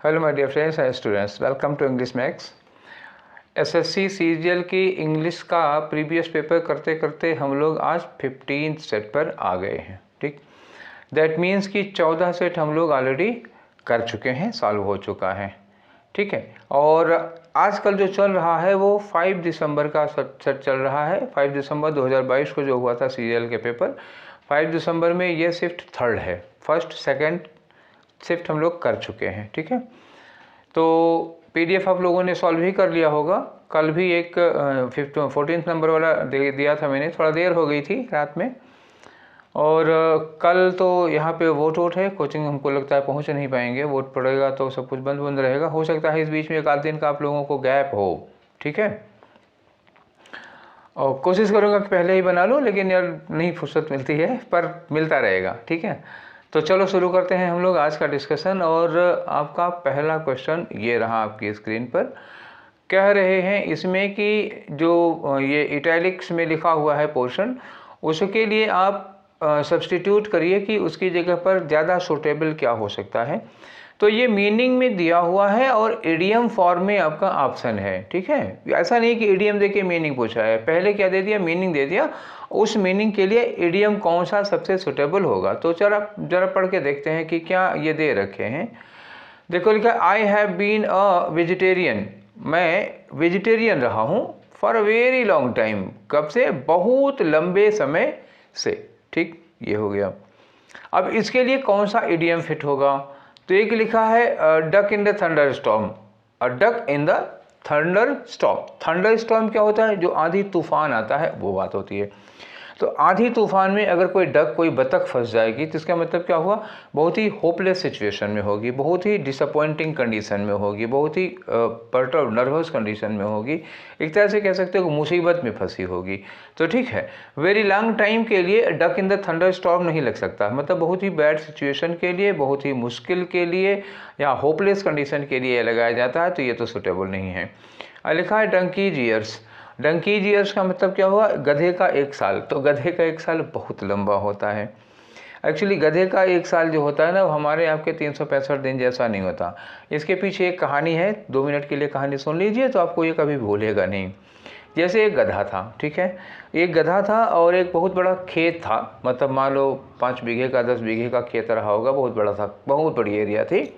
Hello my dear friends and students, welcome to English Max. SSC CGL की English का previous paper करते करते हम लोग आज 15 सेट पर आ गए हैं। ठीक, दैट मीन्स कि 14 सेट हम लोग ऑलरेडी कर चुके हैं, सॉल्व हो चुका है। ठीक है, और आजकल जो चल रहा है वो 5 दिसंबर का सेट चल रहा है। 5 दिसंबर 2022 को जो हुआ था सीजीएल के पेपर, 5 दिसंबर में ये शिफ्ट थर्ड है। फर्स्ट सेकंड शिफ्ट हम लोग कर चुके हैं। ठीक है, तो पीडीएफ आप लोगों ने सॉल्व ही कर लिया होगा। कल भी एक 14 नंबर वाला दिया था मैंने, थोड़ा देर हो गई थी रात में। और कल तो यहाँ पे वोट है, कोचिंग हमको लगता है पहुँच नहीं पाएंगे, वोट पड़ेगा तो सब कुछ बंद बंद रहेगा। हो सकता है इस बीच में एक आध दिन का आप लोगों को गैप हो। ठीक है, और कोशिश करूँगा कि पहले ही बना लूँ, लेकिन यार नहीं फुर्सत मिलती है, पर मिलता रहेगा। ठीक है, तो चलो शुरू करते हैं हम लोग आज का डिस्कशन। और आपका पहला क्वेश्चन ये रहा आपकी स्क्रीन पर। कह रहे हैं इसमें कि जो ये इटैलिक्स में लिखा हुआ है पोर्शन, उसके लिए आप सब्स्टिट्यूट करिए कि उसकी जगह पर ज़्यादा सूटेबल क्या हो सकता है। तो ये मीनिंग में दिया हुआ है और इडियम फॉर्म में आपका ऑप्शन है। ठीक है, ऐसा नहीं कि इडियम देके मीनिंग पूछा है, पहले क्या दे दिया, मीनिंग दे दिया। उस मीनिंग के लिए इडियम कौन सा सबसे सुटेबल होगा, तो जरा पढ़ के देखते हैं कि क्या ये दे रखे हैं। देखो लिखा, I have been a vegetarian, मैं वेजिटेरियन रहा हूँ, for a very long time, कब से, बहुत लंबे समय से। ठीक, ये हो गया। अब इसके लिए कौन सा इडियम फिट होगा, तो एक लिखा है duck in the thunder storm. Duck in the thunder storm. Thunder storm क्या होता है, जो आंधी तूफान आता है वो बात होती है। तो आंधी तूफान में अगर कोई डक, कोई बतख फंस जाएगी तो इसका मतलब क्या हुआ, बहुत ही होपलेस सिचुएशन में होगी, बहुत ही डिसअपॉइंटिंग कंडीशन में होगी, बहुत ही पर्टर्ब नर्वस कंडीशन में होगी, एक तरह से कह सकते हो मुसीबत में फंसी होगी। तो ठीक है, वेरी लॉन्ग टाइम के लिए duck in the thunder storm नहीं लग सकता, मतलब बहुत ही बैड सिचुएशन के लिए, बहुत ही मुश्किल के लिए या होपलेस कंडीशन के लिए लगाया जाता है, तो ये तो सुटेबल नहीं है। लिखा है डंकीज ईयर्स। डंकीज ईयर्स का मतलब क्या हुआ, गधे का एक साल। तो गधे का एक साल बहुत लंबा होता है। एक्चुअली गधे का एक साल जो होता है ना, वो हमारे आपके 365 दिन जैसा नहीं होता। इसके पीछे एक कहानी है, 2 मिनट के लिए कहानी सुन लीजिए तो आपको ये कभी भूलेगा नहीं। जैसे एक गधा था, ठीक है, एक गधा था और एक बहुत बड़ा खेत था, मतलब मान लो 5 बीघे का 10 बीघे का खेत रहा होगा, बहुत बड़ा था, बहुत बड़ी एरिया थी,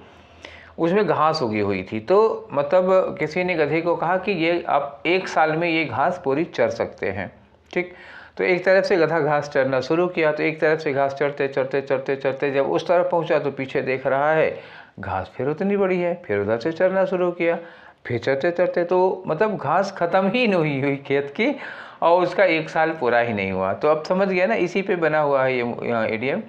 उसमें घास उगी हुई थी। तो मतलब किसी ने गधे को कहा कि ये आप 1 साल में ये घास पूरी चर सकते हैं। ठीक, तो एक तरफ से गधा घास चरना शुरू किया, तो एक तरफ से घास चरते चरते चरते चरते जब उस तरफ पहुंचा तो पीछे देख रहा है घास फिर उतनी बड़ी है, फिर उधर से चरना शुरू किया, फिर चरते चरते तो मतलब घास खत्म ही नहीं हुई खेत की, और उसका 1 साल पूरा ही नहीं हुआ। तो अब समझ गया ना, इसी पे बना हुआ है ये इडियम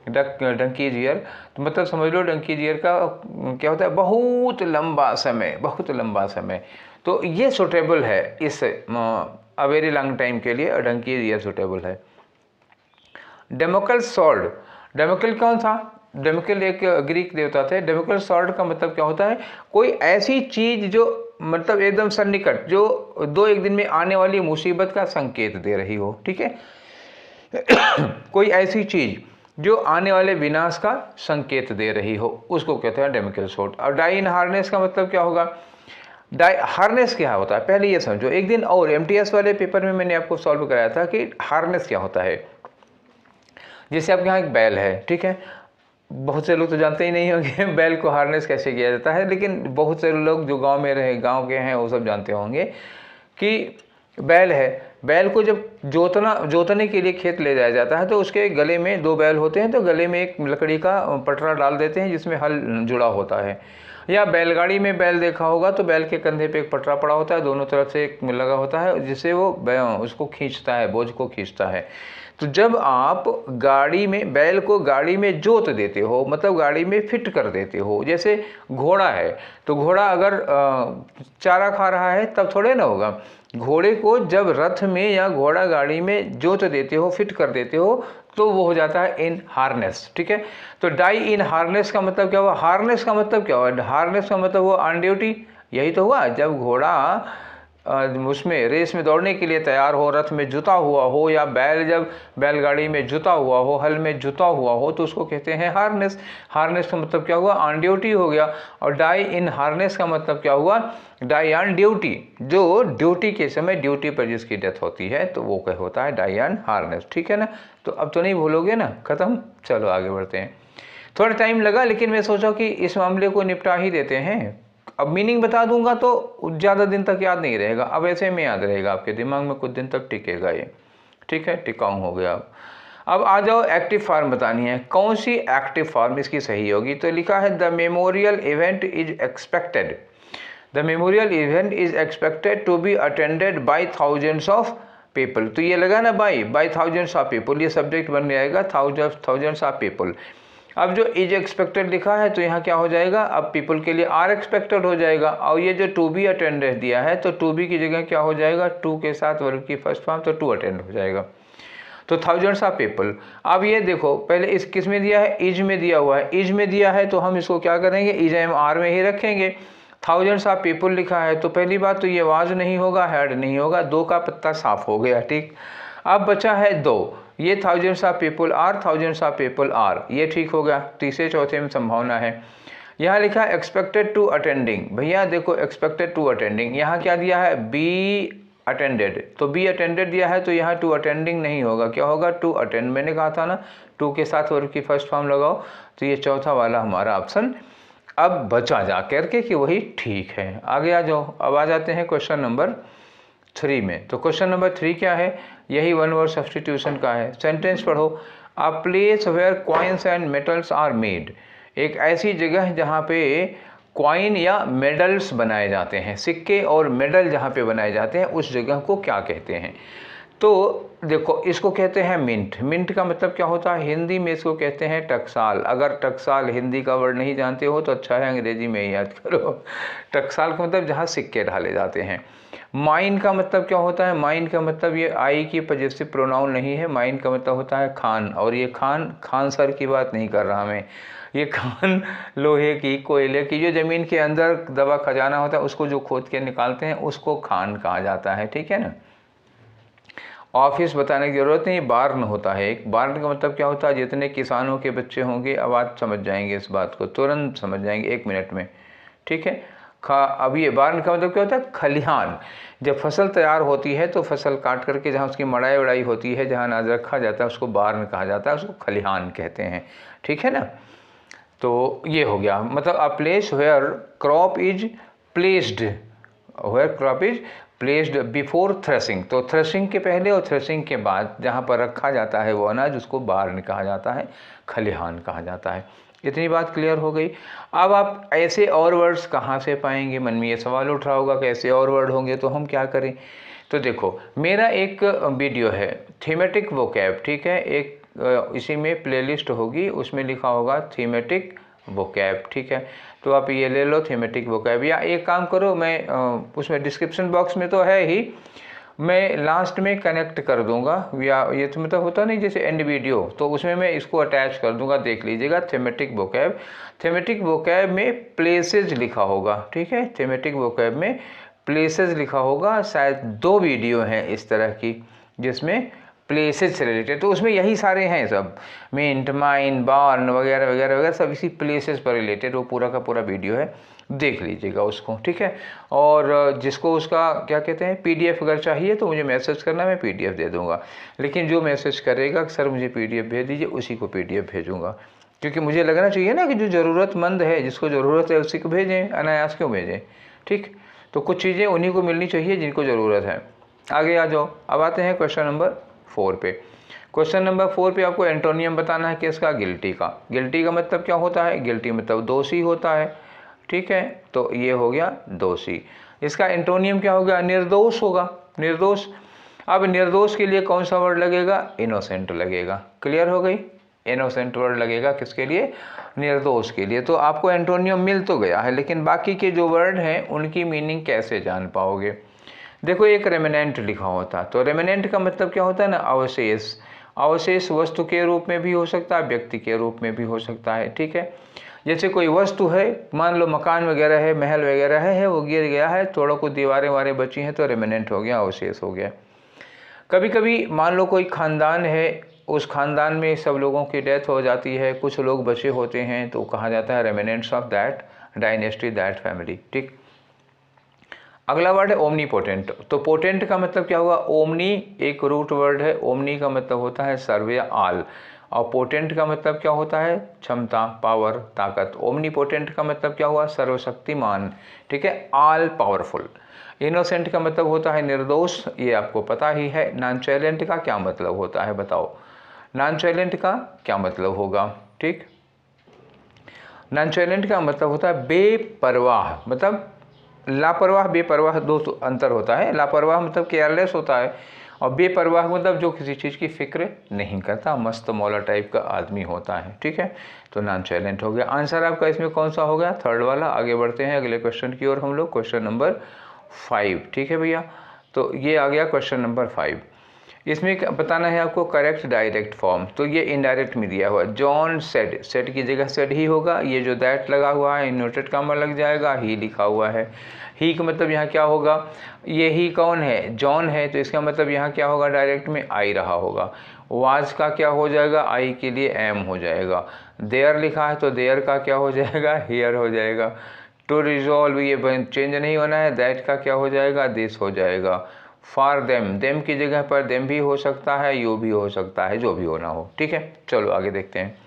डंकीज ईयर। तो मतलब समझ लो डंकीज ईयर का क्या होता है, बहुत लंबा समय, बहुत लंबा समय। तो ये सुटेबल है इस अ वेरी लॉन्ग टाइम के लिए, डंकीज ईयर सुटेबल है। डेमोकल सॉर्ड, डेमोकल कौन था, डेमोकल एक ग्रीक देवता थे। डेमोकल सॉर्ड का मतलब क्या होता है, कोई ऐसी चीज जो मतलब एकदम सन्निकट, जो 2-1 दिन में आने वाली मुसीबत का संकेत दे रही हो। ठीक है कोई ऐसी चीज जो आने वाले विनाश का संकेत दे रही हो, उसको कहते हैं डेमोकल सॉर्ड। और डाई इन हार्नेस का मतलब क्या होगा, डाई हार्नेस क्या होता है पहले ये समझो। एक दिन और एमटीएस वाले पेपर में मैंने आपको सॉल्व कराया था कि हार्नेस क्या होता है। जैसे आपके यहाँ एक बैल है, ठीक है, बहुत से लोग तो जानते ही नहीं होंगे बैल को हार्नेस कैसे किया जाता है, लेकिन बहुत से लोग जो गांव में रहे, गांव के हैं, वो सब जानते होंगे कि बैल है, बैल को जब जोतने के लिए खेत ले जाया जाता है तो उसके गले में 2 बैल होते हैं, तो गले में एक लकड़ी का पटरा डाल देते हैं जिसमें हल जुड़ा होता है। या बैलगाड़ी में बैल देखा होगा तो बैल के कंधे पे एक पटरा पड़ा होता है, दोनों तरफ से एक लगा होता है जिससे वो उसको खींचता है, बोझ को खींचता है। तो जब आप गाड़ी में बैल को गाड़ी में जोत देते हो, मतलब गाड़ी में फिट कर देते हो, जैसे घोड़ा है तो घोड़ा अगर चारा खा रहा है तब थोड़े ना होगा, घोड़े को जब रथ में या घोड़ा गाड़ी में जोत देते हो, फिट कर देते हो, तो वो हो जाता है इन हार्नेस। ठीक है, तो डाई इन हार्नेस का मतलब क्या हुआ, हार्नेस का मतलब क्या हुआ, हार्नेस का मतलब वो ऑन ड्यूटी, यही तो हुआ। जब घोड़ा उसमें रेस में दौड़ने के लिए तैयार हो, रथ में जुता हुआ हो, या बैल जब बैलगाड़ी में जुता हुआ हो, हल में जुता हुआ हो, तो उसको कहते हैं हार्नेस। हार्नेस का मतलब क्या हुआ? ऑन ड्यूटी हो गया। और डाई इन हार्नेस का मतलब क्या हुआ? डाई ऑन ड्यूटी, जो ड्यूटी के समय ड्यूटी पर जिसकी डेथ होती है तो वो क्या होता है? Die on harness. ठीक है ना? तो अब तो नहीं भूलोगे ना? खत्म। चलो आगे बढ़ते हैं। थोड़ा टाइम लगा, लेकिन मैं सोचा कि इस मामले को निपटा ही देते हैं। अब मीनिंग बता दूंगा तो ज़्यादा दिन तक याद नहीं रहेगा, अब ऐसे में याद रहेगा, आपके दिमाग में कुछ दिन तक टिकेगा ये। ठीक है, टिकाऊ हो गया। अब आ जाओ, एक्टिव फॉर्म बतानी है। कौन सी एक्टिव फॉर्म इसकी सही होगी? तो लिखा है the memorial event is expected, the memorial event is expected to be attended by thousands of people. तो ये लगा ना बाई थाउजेंड्स ऑफ पीपल, ये सब्जेक्ट बन जाएगा थाउजेंड्स ऑफ पीपल। अब जो इज एक्सपेक्टेड लिखा है तो यहाँ क्या हो जाएगा? अब पीपल के लिए आर एक्सपेक्टेड हो जाएगा। और ये जो टू बी अटेंडेड दिया है तो टू बी की जगह क्या हो जाएगा? टू के साथ वर्ब की फर्स्ट फॉर्म, तो टू अटेंड हो जाएगा। तो थाउजेंड्स ऑफ पीपल। अब ये देखो, पहले इस किस में दिया है? इज में दिया हुआ है। इज में दिया है तो हम इसको क्या करेंगे? इज एम आर में ही रखेंगे। थाउजेंड्स ऑफ पीपल लिखा है तो पहली बात तो ये वाज नहीं होगा, हैड नहीं होगा, दो का पत्ता साफ हो गया। ठीक, अब बचा है दो। ये thousands of people are, thousands of people are, ये ठीक हो गया। तीसरे चौथे में संभावना है। यहाँ लिखा है एक्सपेक्टेड टू अटेंडिंग। भैया देखो, एक्सपेक्टेड टू अटेंडिंग, यहाँ क्या दिया है? बी अटेंडेड, तो बी अटेंडेड दिया है तो यहाँ टू अटेंडिंग नहीं होगा, क्या होगा? To attend. मैंने कहा था ना, टू के साथ वर्ब की फर्स्ट फॉर्म लगाओ, तो ये चौथा वाला हमारा ऑप्शन अब बचा जा करके कि वही ठीक है। आगे आ जाओ। अब आ जाते हैं क्वेश्चन नंबर 3 में। तो क्वेश्चन नंबर 3 क्या है? यही वन वर्ड सब्स्टिट्यूशन का है। सेंटेंस पढ़ो। A place where coins and metals are made, एक ऐसी जगह जहाँ पे कॉइन या मेडल्स बनाए जाते हैं, सिक्के और मेडल जहाँ पे बनाए जाते हैं, उस जगह को क्या कहते हैं? तो देखो, इसको कहते हैं मिंट। मिंट का मतलब क्या होता है? हिंदी में इसको कहते हैं टकसाल। अगर टकसाल हिंदी का वर्ड नहीं जानते हो तो अच्छा है अंग्रेजी में ही याद करो। टकसाल का मतलब जहाँ सिक्के ढाले जाते हैं। माइन का मतलब क्या होता है? माइन का मतलब, ये आई की पॉजेसिव प्रोनाउन नहीं है, माइन का मतलब होता है खान। और ये खान सर की बात नहीं कर रहा मैं, ये खान लोहे की, कोयले की, जो ज़मीन के अंदर दबा खजाना होता है उसको जो खोद के निकालते हैं उसको खान कहा जाता है। ठीक है ना? ऑफिस बताने की जरूरत नहीं, बार्न होता है एक। बार्न का मतलब क्या होता है? जितने किसानों के बच्चे होंगे, अब आप समझ जाएंगे इस बात को, तुरंत समझ जाएंगे 1 मिनट में। ठीक है? अब ये बार्न का मतलब क्या होता है? खलिहान। जब फसल तैयार होती है तो फसल काट करके जहाँ उसकी मड़ाई वड़ाई होती है, जहाँ अनाज रखा जाता है, उसको बार्न कहा जाता है, उसको खलिहान कहते हैं। ठीक है ना? तो ये हो गया, मतलब a place where crop is placed, where crop is placed before threshing. तो थ्रेसिंग के पहले और थ्रेसिंग के बाद जहाँ पर रखा जाता है वो अनाज, उसको बार्न कहा जाता है, खलिहान कहा जाता है। इतनी बात क्लियर हो गई। अब आप ऐसे और वर्ड्स कहाँ से पाएंगे? मन में ये सवाल उठ रहा होगा कि ऐसे और वर्ड होंगे तो हम क्या करें? तो देखो, मेरा एक वीडियो है थीमेटिक वोकैब। ठीक है? एक इसी में प्लेलिस्ट होगी, उसमें लिखा होगा थीमेटिक वोकैब। ठीक है? तो आप ये ले लो थीमेटिक वोकैब, या एक काम करो, मैं उसमें डिस्क्रिप्शन बॉक्स में तो है ही, मैं लास्ट में कनेक्ट कर दूंगा, या ये तो मतलब होता नहीं जैसे एंड वीडियो, तो उसमें मैं इसको अटैच कर दूंगा, देख लीजिएगा थीमेटिक वोकैब। थीमेटिक वोकैब में प्लेसेस लिखा होगा। ठीक है? थीमेटिक वोकैब में प्लेसेस लिखा होगा। शायद 2 वीडियो हैं इस तरह की जिसमें प्लेसेस से रिलेटेड, तो उसमें यही सारे हैं सब, मिंट, माइन, बार्न वगैरह वगैरह वगैरह, सब इसी प्लेसेस पर रिलेटेड वो पूरा का पूरा वीडियो है, देख लीजिएगा उसको। ठीक है? और जिसको उसका क्या कहते हैं PDF अगर चाहिए तो मुझे मैसेज करना, मैं PDF दे दूंगा। लेकिन जो मैसेज करेगा कि सर मुझे PDF भेज दीजिए, उसी को PDF भेजूँगा, क्योंकि मुझे लगना चाहिए ना कि जो ज़रूरतमंद है, जिसको ज़रूरत है उसी को भेजें, अनायास क्यों भेजें। ठीक? तो कुछ चीज़ें उन्हीं को मिलनी चाहिए जिनको ज़रूरत है। आगे आ जाओ। अब आते हैं क्वेश्चन नंबर 4 पे। क्वेश्चन नंबर 4 पे आपको एंटोनियम बताना है किसका? गिल्टी का। गिल्टी का मतलब क्या होता है? गिल्टी मतलब दोषी होता है। ठीक है? तो ये हो गया दोषी। इसका एंटोनियम क्या होगा? निर्दोष होगा, निर्दोष। अब निर्दोष के लिए कौन सा वर्ड लगेगा? इनोसेंट लगेगा। क्लियर हो गई? इनोसेंट वर्ड लगेगा किसके लिए? निर्दोष के लिए। तो आपको एंटोनियम मिल तो गया है, लेकिन बाकी के जो वर्ड हैं उनकी मीनिंग कैसे जान पाओगे? देखो, एक रेमिनेंट लिखा होता, तो रेमिनेंट का मतलब क्या होता है ना? अवशेष। अवशेष वस्तु के रूप में भी हो सकता है, व्यक्ति के रूप में भी हो सकता है। ठीक है? जैसे कोई वस्तु है, मान लो मकान वगैरह है, महल वगैरह है, वो गिर गया है, थोड़ा कुछ दीवारें वारें बची हैं तो रेमिनेंट हो गया, अवशेष हो गया। कभी कभी मान लो कोई ख़ानदान है, उस ख़ानदान में सब लोगों की डेथ हो जाती है, कुछ लोग बचे होते हैं, तो कहा जाता है remnants of that dynasty, that family. ठीक। अगला वर्ड है ओमनीपोटेंट। तो पोटेंट का मतलब क्या हुआ? ओमनी एक रूट वर्ड है, ओमनी का मतलब होता है सर्व या आल, और पोटेंट का मतलब क्या होता है? क्षमता, पावर, ताकत। ओमनीपोटेंट का मतलब क्या हुआ? सर्वशक्तिमान। ठीक है, ऑल पावरफुल। इनोसेंट का मतलब होता है निर्दोष, ये आपको पता ही है। नॉन चाइलेंट का क्या मतलब होता है बताओ? नॉन चाइलेंट का क्या मतलब होगा? ठीक, नॉन चाइलेंट का मतलब होता है बेपरवाह। मतलब लापरवाह बेपरवाह दो तो अंतर होता है। लापरवाह मतलब केयरलेस होता है, और बेपरवाह मतलब जो किसी चीज़ की फिक्र नहीं करता, मस्त मौला टाइप का आदमी होता है। ठीक है, तो नॉन चाइलेंट हो गया। आंसर आपका इसमें कौन सा हो गया? थर्ड वाला। आगे बढ़ते हैं अगले क्वेश्चन की ओर हम लोग, क्वेश्चन नंबर 5। ठीक है भैया, तो ये आ गया क्वेश्चन नंबर 5। इसमें बताना है आपको करेक्ट डायरेक्ट फॉर्म। तो ये इनडायरेक्ट में दिया हुआ है। जॉन सेड, सेड की जगह सेड ही होगा। ये जो दैट लगा हुआ है इन्वर्टेड कॉमा लग जाएगा, ही लिखा हुआ है। ही का मतलब यहाँ क्या होगा? ये ही कौन है? जॉन है, तो इसका मतलब यहाँ क्या होगा? डायरेक्ट में आई रहा होगा। वाज का क्या हो जाएगा? आई के लिए एम हो जाएगा। देयर लिखा है तो देयर का क्या हो जाएगा? हियर हो जाएगा। टू रिजॉल्व ये चेंज नहीं होना है, दैट का क्या हो जाएगा? दिस हो जाएगा। फॉर देम, देम की जगह पर देम भी हो सकता है, यू भी हो सकता है, जो भी होना हो। ठीक है, चलो आगे देखते हैं।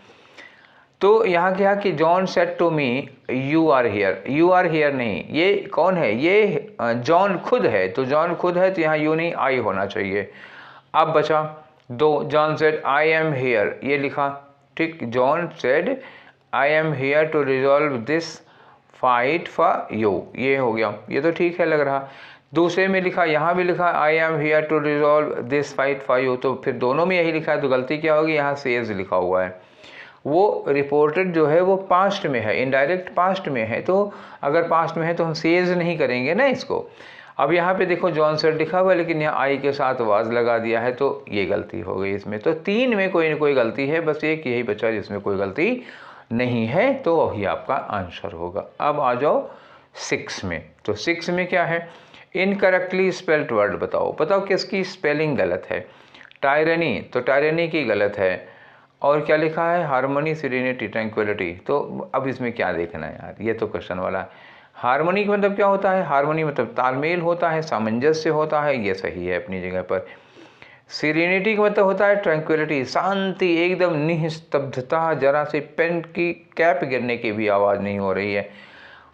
तो यहाँ क्या कि John said to me you are here. You are here नहीं, ये कौन है? ये जॉन खुद है। तो जॉन खुद है, तो यहाँ यू नहीं आई होना चाहिए। अब बचा दो। John said I am here, ये लिखा। ठीक, John said I am here to resolve this fight for you, ये हो गया। ये तो ठीक है लग रहा। दूसरे में लिखा, यहाँ भी लिखा I am here to resolve this fight for you, तो फिर दोनों में यही लिखा है, तो गलती क्या होगी? यहाँ सेज लिखा हुआ है। वो रिपोर्टेड जो है वो पास्ट में है, इनडायरेक्ट पास्ट में है, तो अगर पास्ट में है तो हम सेज नहीं करेंगे ना इसको। अब यहाँ पे देखो जॉन सेड लिखा हुआ है, लेकिन यहाँ आई के साथ वाज लगा दिया है, तो ये गलती हो गई इसमें। तो तीन में कोई ना कोई गलती है, बस एक यही बचा जिसमें कोई गलती नहीं है, तो वही आपका आंसर होगा। अब आ जाओ 6 में। तो 6 में क्या है? इनकरेक्टली स्पेल्ड वर्ड बताओ। बताओ किसकी स्पेलिंग गलत है? टायरनी, तो टायरनी की गलत है। और क्या लिखा है? Harmony, serenity, tranquillity. तो अब इसमें क्या देखना है यार, ये तो क्वेश्चन वाला है। हार्मनी का मतलब क्या होता है? हार्मनी मतलब तालमेल होता है, सामंजस्य होता है, ये सही है अपनी जगह पर। सीरेनिटी का मतलब होता है ट्रैंक्विलिटी, शांति, एकदम निस्तब्धता, जरा से पेन की कैप गिरने की भी आवाज़ नहीं हो रही है।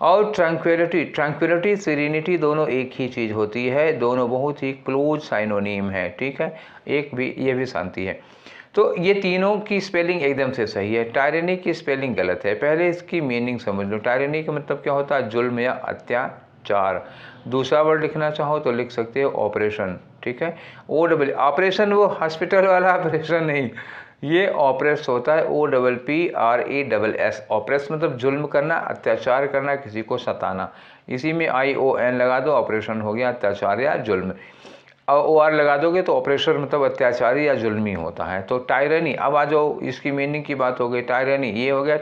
और ट्रैंक्विलिटी, ट्रैंक्विलिटी, सीरेनिटी दोनों एक ही चीज़ होती है, दोनों बहुत ही क्लोज साइनोनिम है। ठीक है, एक भी ये भी शांति है। तो ये तीनों की स्पेलिंग एकदम से सही है। टायरनी की स्पेलिंग गलत है। पहले इसकी मीनिंग समझ लो। टायरनी का मतलब क्या होता है? जुल्म या अत्याचार। दूसरा वर्ड लिखना चाहो तो लिख सकते हो ऑपरेशन। ठीक है, OPP ऑपरेशन, वो हॉस्पिटल वाला ऑपरेशन नहीं, ये ऑपरेस होता है, OPPRESS। ऑपरेस मतलब जुल्म करना, अत्याचार करना, किसी को सताना। इसी में ION लगा दो, ऑपरेशन हो गया अत्याचार या जुल्म। और OR लगा दोगे तो ऑपरेशन मतलब अत्याचारी या जुल्मी होता है। तो टायरनी, अब आ जाओ इसकी मीनिंग की बात हो गई। टायरनी ये हो गया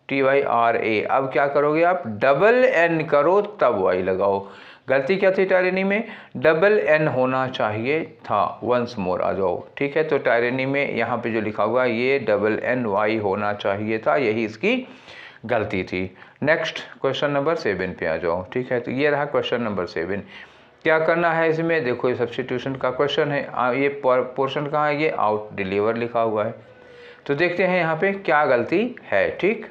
TYRA। अब क्या करोगे आप? डबल N करो तब Y लगाओ। गलती क्या थी टायरनी में? डबल N होना चाहिए था। वंस मोर आ जाओ। ठीक है, तो टायरनी में यहाँ पे जो लिखा हुआ ये डबल NY होना चाहिए था, यही इसकी गलती थी। नेक्स्ट क्वेश्चन नंबर 7 पे आ जाओ। ठीक है, तो ये रहा क्वेश्चन नंबर 7। क्या करना है इसमें? देखो ये सब्स्टिट्यूशन का क्वेश्चन है। ये पोर्शन कहाँ है? ये आउट डिलीवर लिखा हुआ है। तो देखते हैं यहाँ पे क्या गलती है। ठीक,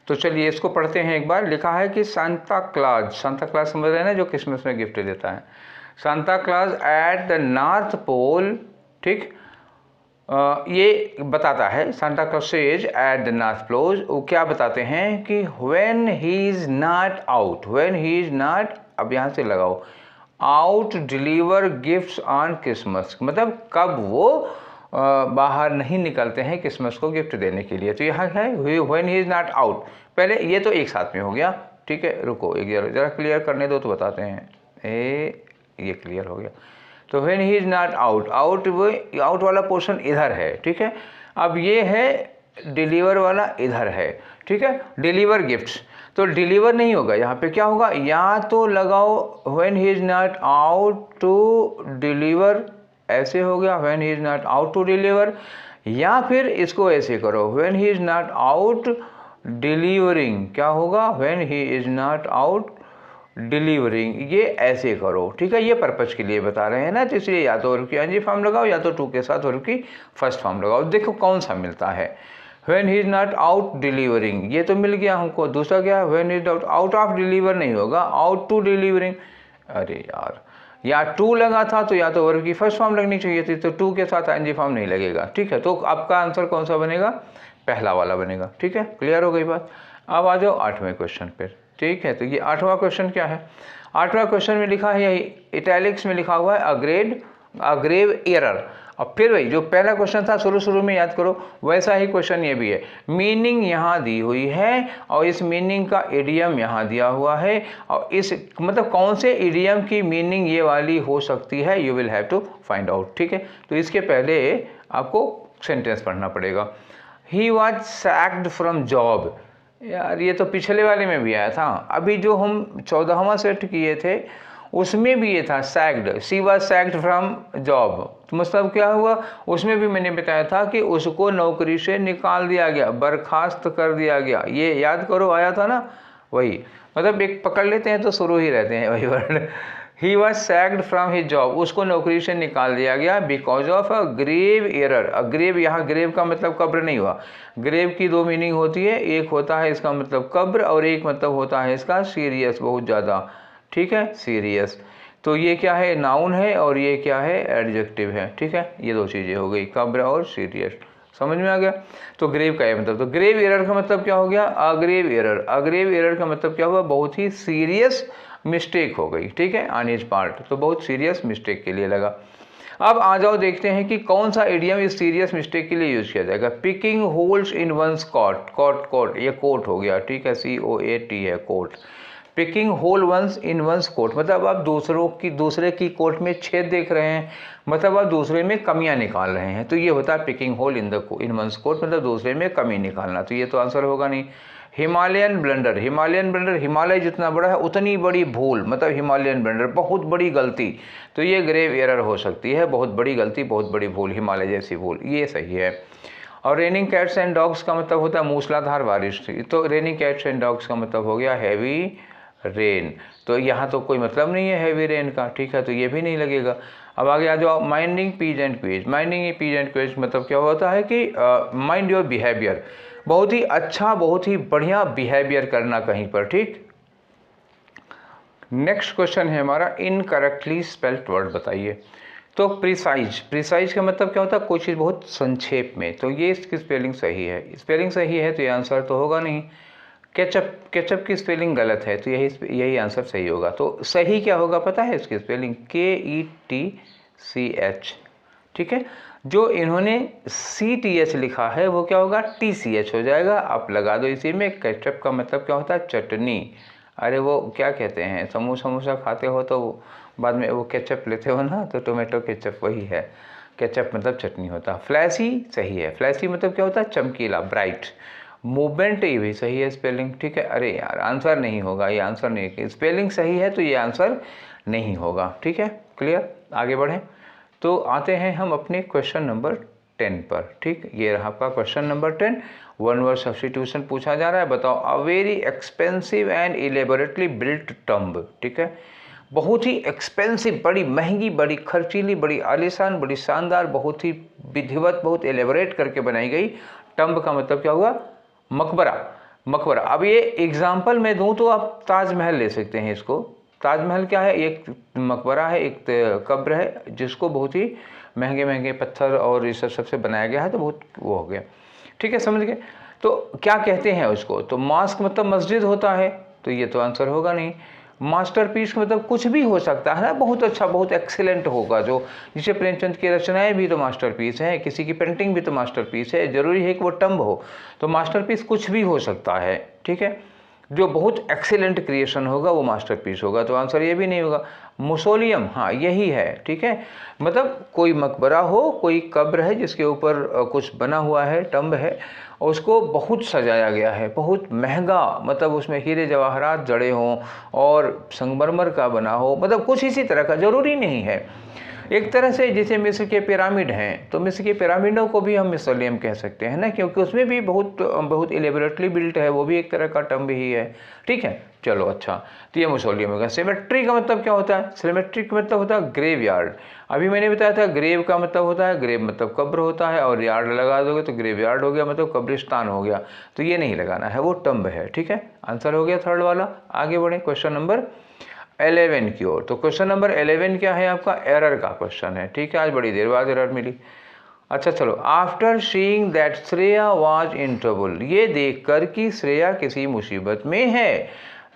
तो चलिए इसको पढ़ते हैं एक बार। लिखा है कि सांता क्लॉज, सांता क्लॉज समझ रहे हैं ना, जो क्रिसमस में गिफ्ट देता है। Santa Claus at the North Pole. ठीक, ये बताता है Santa Claus says at the North Pole. वो क्या बताते हैं कि when he is not out, when he is not, अब यहाँ से लगाओ, out deliver gifts on Christmas, मतलब कब वो बाहर नहीं निकलते हैं क्रिसमस को गिफ्ट देने के लिए। तो यहाँ है when he is not out. पहले ये तो एक साथ में हो गया। ठीक है, रुको एक जरा क्लियर करने दो तो बताते हैं। ये क्लियर हो गया। तो when he is not out, out वो आउट वाला पोर्शन इधर है। ठीक है, अब ये है डिलीवर वाला इधर है, ठीक है, डिलीवर गिफ्ट्स, तो डिलीवर नहीं होगा यहाँ पे, क्या होगा, या तो लगाओ when he is not out to deliver, ऐसे हो गया when he is not out to deliver, या फिर इसको ऐसे करो when he is not out delivering, क्या होगा, when he is not out delivering, ये ऐसे करो, ठीक है, ये पर्पज के लिए बता रहे हैं ना, तो इसलिए या तो वर्ब की एनजी फॉर्म लगाओ या तो टू के साथ वर्ब की फर्स्ट फॉर्म लगाओ, देखो कौन सा मिलता है। When he is not out delivering, ये तो मिल गया हमको, दूसरा क्या, when is out of deliver नहीं होगा, आउट टू डिलीवरिंग, अरे यार, या टू लगा था तो या तो वर्ब की फर्स्ट फॉर्म लगनी चाहिए थी, तो टू के साथ एनजी फॉर्म नहीं लगेगा, ठीक है, तो आपका आंसर कौन सा बनेगा, पहला वाला बनेगा, ठीक है, क्लियर हो गई बात। अब आ जाओ 8वें क्वेश्चन पर, ठीक है, तो ये 8वां क्वेश्चन क्या है, 8वां क्वेश्चन में लिखा है, यही इटैलिक्स में लिखा हुआ है अ ग्रेव एरर। अब फिर वही जो पहला क्वेश्चन था शुरू में याद करो, वैसा ही क्वेश्चन ये भी है, मीनिंग यहाँ दी हुई है और इस मीनिंग का इडियम यहाँ दिया हुआ है, और इस मतलब कौन से इडियम की मीनिंग ये वाली हो सकती है, you will have to find out, ठीक है। तो इसके पहले आपको सेंटेंस पढ़ना पड़ेगा। He was sacked from job, यार ये तो पिछले वाले में भी आया था, अभी जो हम 14वां सेट किए थे उसमें भी ये था sacked, she was sacked from job, तो मतलब क्या हुआ, उसमें भी मैंने बताया था कि उसको नौकरी से निकाल दिया गया, बर्खास्त कर दिया गया, ये याद करो आया था ना, वही मतलब एक पकड़ लेते हैं तो शुरू ही रहते हैं वही word. He was sacked from his job, उसको नौकरी से निकाल दिया गया because of a grave error. Grave, यहाँ ग्रेव का मतलब कब्र नहीं हुआ, ग्रेव की दो मीनिंग होती है, एक होता है इसका मतलब कब्र और एक मतलब होता है इसका सीरियस, बहुत ज़्यादा, ठीक है, सीरियस। तो ये क्या है, नाउन है और ये क्या है, एडजेक्टिव है, ठीक है, ये दो चीज़ें हो गई, कब्र और सीरियस, समझ में आ गया। तो ग्रेव का ये मतलब, तो ग्रेव एरर का मतलब क्या हो गया, अग्रेव एरर, अग्रेव एरर का मतलब क्या हुआ, बहुत ही सीरियस मिस्टेक हो गई, ठीक है, ऑन हिज पार्ट, तो बहुत सीरियस मिस्टेक के लिए लगा। अब आ जाओ देखते हैं कि कौन सा इडियम इस सीरियस मिस्टेक के लिए यूज किया जाएगा। Picking holes in one's cot, cot ये कोट हो गया, ठीक है, COAT है coat. Picking hole one's in one's coat मतलब आप दूसरे की कोट में छेद देख रहे हैं, मतलब आप दूसरे में कमियां निकाल रहे हैं, तो ये होता है पिकिंग होल इन वंस कोट, मतलब दूसरे में कमी निकालना, तो ये तो आंसर होगा नहीं। हिमालयन ब्लंडर, हिमालय जितना बड़ा है उतनी बड़ी भूल, मतलब हिमालयन ब्लंडर बहुत बड़ी गलती, तो ये ग्रेव एरर हो सकती है, बहुत बड़ी गलती, बहुत बड़ी भूल, हिमालय जैसी भूल, ये सही है। और रेनिंग कैट्स एंड डॉग्स का मतलब होता है मूसलाधार बारिश, तो रेनिंग कैट्स एंड डॉग्स का मतलब हो गया हैवी रेन, तो यहाँ तो कोई मतलब नहीं है हैवी रेन का, ठीक है, तो ये भी नहीं लगेगा। अब आगे आ जाओ, minding p's and q's, minding p's and q's मतलब क्या होता है कि माइंड योर बिहेवियर, बहुत ही अच्छा, बहुत ही बढ़िया बिहेवियर करना कहीं पर, ठीक। नेक्स्ट क्वेश्चन है हमारा, इनकरेक्टली स्पेल्ड वर्ड बताइए। तो प्रिसाइज का मतलब क्या होता है, कोई चीज़ बहुत संक्षेप में, तो ये इसकी स्पेलिंग सही है, स्पेलिंग सही है तो ये आंसर तो होगा नहीं। केचप की स्पेलिंग गलत है, तो यही आंसर सही होगा। तो सही क्या होगा पता है इसकी स्पेलिंग, KETCH, ठीक है। जो इन्होंने CTH लिखा है वो क्या होगा, TCH हो जाएगा, आप लगा दो इसी में। केचप का मतलब क्या होता है, चटनी, अरे वो क्या कहते हैं, समोसा खाते हो तो बाद में वो केचप लेते हो ना, तो टोमेटो केचप वही है, केचप मतलब चटनी होता है। फ्लैशी सही है, फ्लैशी मतलब क्या होता है, चमकीला, ब्राइट। मूवमेंट ये भी सही है स्पेलिंग, ठीक है। अरे यार आंसर नहीं होगा, ये आंसर नहीं है, स्पेलिंग सही है तो ये आंसर नहीं होगा, ठीक है, क्लियर। आगे बढ़ें तो आते हैं हम अपने क्वेश्चन नंबर 10 पर, ठीक। ये रहा आपका question number 10, one word substitution पूछा जा रहा है। बताओ, a very expensive and elaborately built tomb, ठीक है, बहुत ही एक्सपेंसिव, बड़ी महंगी, बड़ी खर्चीली, बड़ी आलीशान, बड़ी शानदार, बहुत ही विधिवत, बहुत एलेबोरेट करके बनाई गई टम्ब का मतलब क्या हुआ, मकबरा। अब ये एग्जाम्पल मैं दूं तो आप ताजमहल ले सकते हैं इसको। ताजमहल क्या है, एक मकबरा है, एक कब्र है, जिसको बहुत ही महंगे पत्थर और इस सब से बनाया गया है, तो बहुत वो हो गया, ठीक है, समझ गए। तो क्या कहते हैं उसको, तो मॉस्क मतलब मस्जिद होता है, तो ये तो आंसर होगा नहीं। मास्टरपीस मतलब कुछ भी हो सकता है ना, बहुत अच्छा, बहुत एक्सीलेंट होगा, जो जिसे प्रेमचंद की रचनाएं भी तो मास्टरपीस है, किसी की पेंटिंग भी तो मास्टरपीस है, जरूरी है कि वो टम्ब हो, तो मास्टरपीस कुछ भी हो सकता है, ठीक है। जो बहुत एक्सीलेंट क्रिएशन होगा वो मास्टरपीस होगा। तो आंसर ये भी नहीं होगा। मुसोलियम, हाँ यही है, ठीक है। मतलब कोई मकबरा हो, कोई कब्र है जिसके ऊपर कुछ बना हुआ है, टम्ब है, उसको बहुत सजाया गया है, बहुत महंगा, मतलब उसमें हीरे जवाहरात जड़े हों और संगमरमर का बना हो, मतलब कुछ इसी तरह का, ज़रूरी नहीं है। एक तरह से जैसे मिस्र के पिरामिड हैं, तो मिस्र के पिरामिडों को भी हम मिसोलियम कह सकते हैं ना, क्योंकि उसमें भी बहुत इलेबोरेटली बिल्ट है, वो भी एक तरह का टम्ब ही है, ठीक है। चलो अच्छा, तो ये मिसोलियम होगा। सिमेट्री का मतलब क्या होता है? सिमेट्री का मतलब होता है ग्रेव यार्ड। अभी मैंने बताया था ग्रेव का मतलब होता है, ग्रेव मतलब कब्र होता है, और यार्ड लगा दोगे तो ग्रेव यार्ड हो गया, मतलब कब्रिस्तान हो गया। तो ये नहीं लगाना है, वो टम्ब है, ठीक है। आंसर हो गया थर्ड वाला। आगे बढ़े क्वेश्चन नंबर 11 की ओर। तो क्वेश्चन नंबर 11 क्या है आपका? एरर का क्वेश्चन है, ठीक है। आज बड़ी देर बाद एरर मिली। अच्छा चलो, after seeing that Shreya was in trouble, ये देखकर कि श्रेया किसी मुसीबत में है,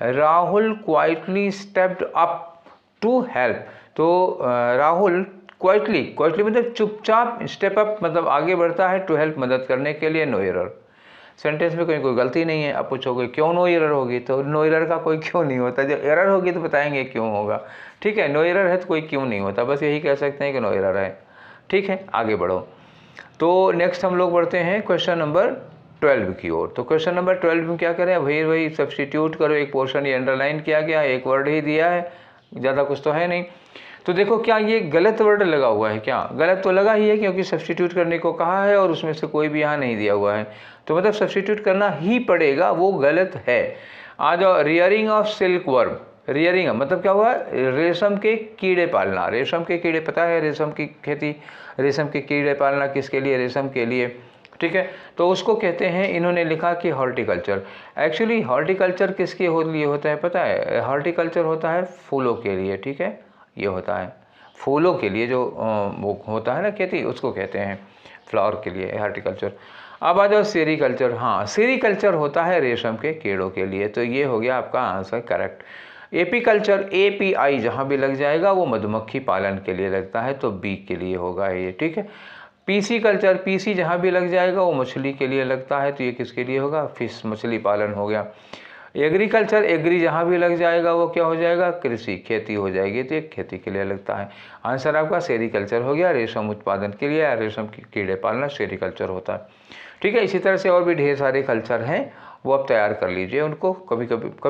Rahul quietly stepped up to help. तो राहुल क्वाइटली मतलब चुपचाप, स्टेप अप मतलब आगे बढ़ता है, टू हेल्प मदद करने के लिए। नो एरर, सेंटेंस में कोई गलती नहीं है। अब पूछोगे क्यों नो एरर होगी, तो नो एरर का कोई क्यों नहीं होता, जब एरर होगी तो बताएंगे क्यों होगा, ठीक है। नो एरर है तो कोई क्यों नहीं होता, बस यही कह सकते हैं कि नो एरर है, ठीक है। आगे बढ़ो। तो नेक्स्ट हम लोग बढ़ते हैं क्वेश्चन नंबर 12 की ओर। तो क्वेश्चन नंबर 12 में क्या करें, वही सब्स्टिट्यूट करो। एक पोर्शन ये अंडरलाइन किया गया, एक वर्ड ही दिया है, ज़्यादा कुछ तो है नहीं। तो देखो क्या ये गलत वर्ड लगा हुआ है क्या? गलत तो लगा ही है, क्योंकि सब्स्टिट्यूट करने को कहा है और उसमें से कोई भी यहाँ नहीं दिया हुआ है, तो मतलब सब्स्टिट्यूट करना ही पड़ेगा, वो गलत है। आ जाओ, rearing of silk worm. Rearing मतलब क्या हुआ? रेशम के कीड़े पालना। रेशम के कीड़े, पता है रेशम की खेती, रेशम के कीड़े पालना किसके लिए? रेशम के लिए, ठीक है। तो उसको कहते हैं, इन्होंने लिखा कि हॉर्टिकल्चर। एक्चुअली हॉर्टिकल्चर किसके लिए होता है पता है? हॉर्टिकल्चर होता है फूलों के लिए, ठीक है। ये होता है फूलों के लिए, जो वो होता है ना खेती, उसको कहते हैं फ्लावर के लिए हॉर्टिकल्चर। अब आ जाओ सेरीकल्चर। हाँ, सेरीकल्चर होता है रेशम के कीड़ों के लिए। तो ये हो गया आपका आंसर करेक्ट। एपीकल्चर, API जहाँ भी लग जाएगा वो मधुमक्खी पालन के लिए लगता है, तो बी के लिए होगा ये, ठीक है। PC कल्चर, PC जहाँ भी लग जाएगा वो मछली के लिए लगता है, तो ये किसके लिए होगा? फिश, मछली पालन हो गया। एग्रीकल्चर, एग्री जहाँ भी लग जाएगा वो क्या हो जाएगा? कृषि, खेती हो जाएगी, तो ये खेती के लिए लगता है। आंसर आपका सेरीकल्चर हो गया, रेशम उत्पादन के लिए या रेशम की कीड़े पालना सेरीकल्चर होता है, ठीक है। इसी तरह से और भी ढेर सारे कल्चर हैं, वो आप तैयार कर लीजिए उनको। कभी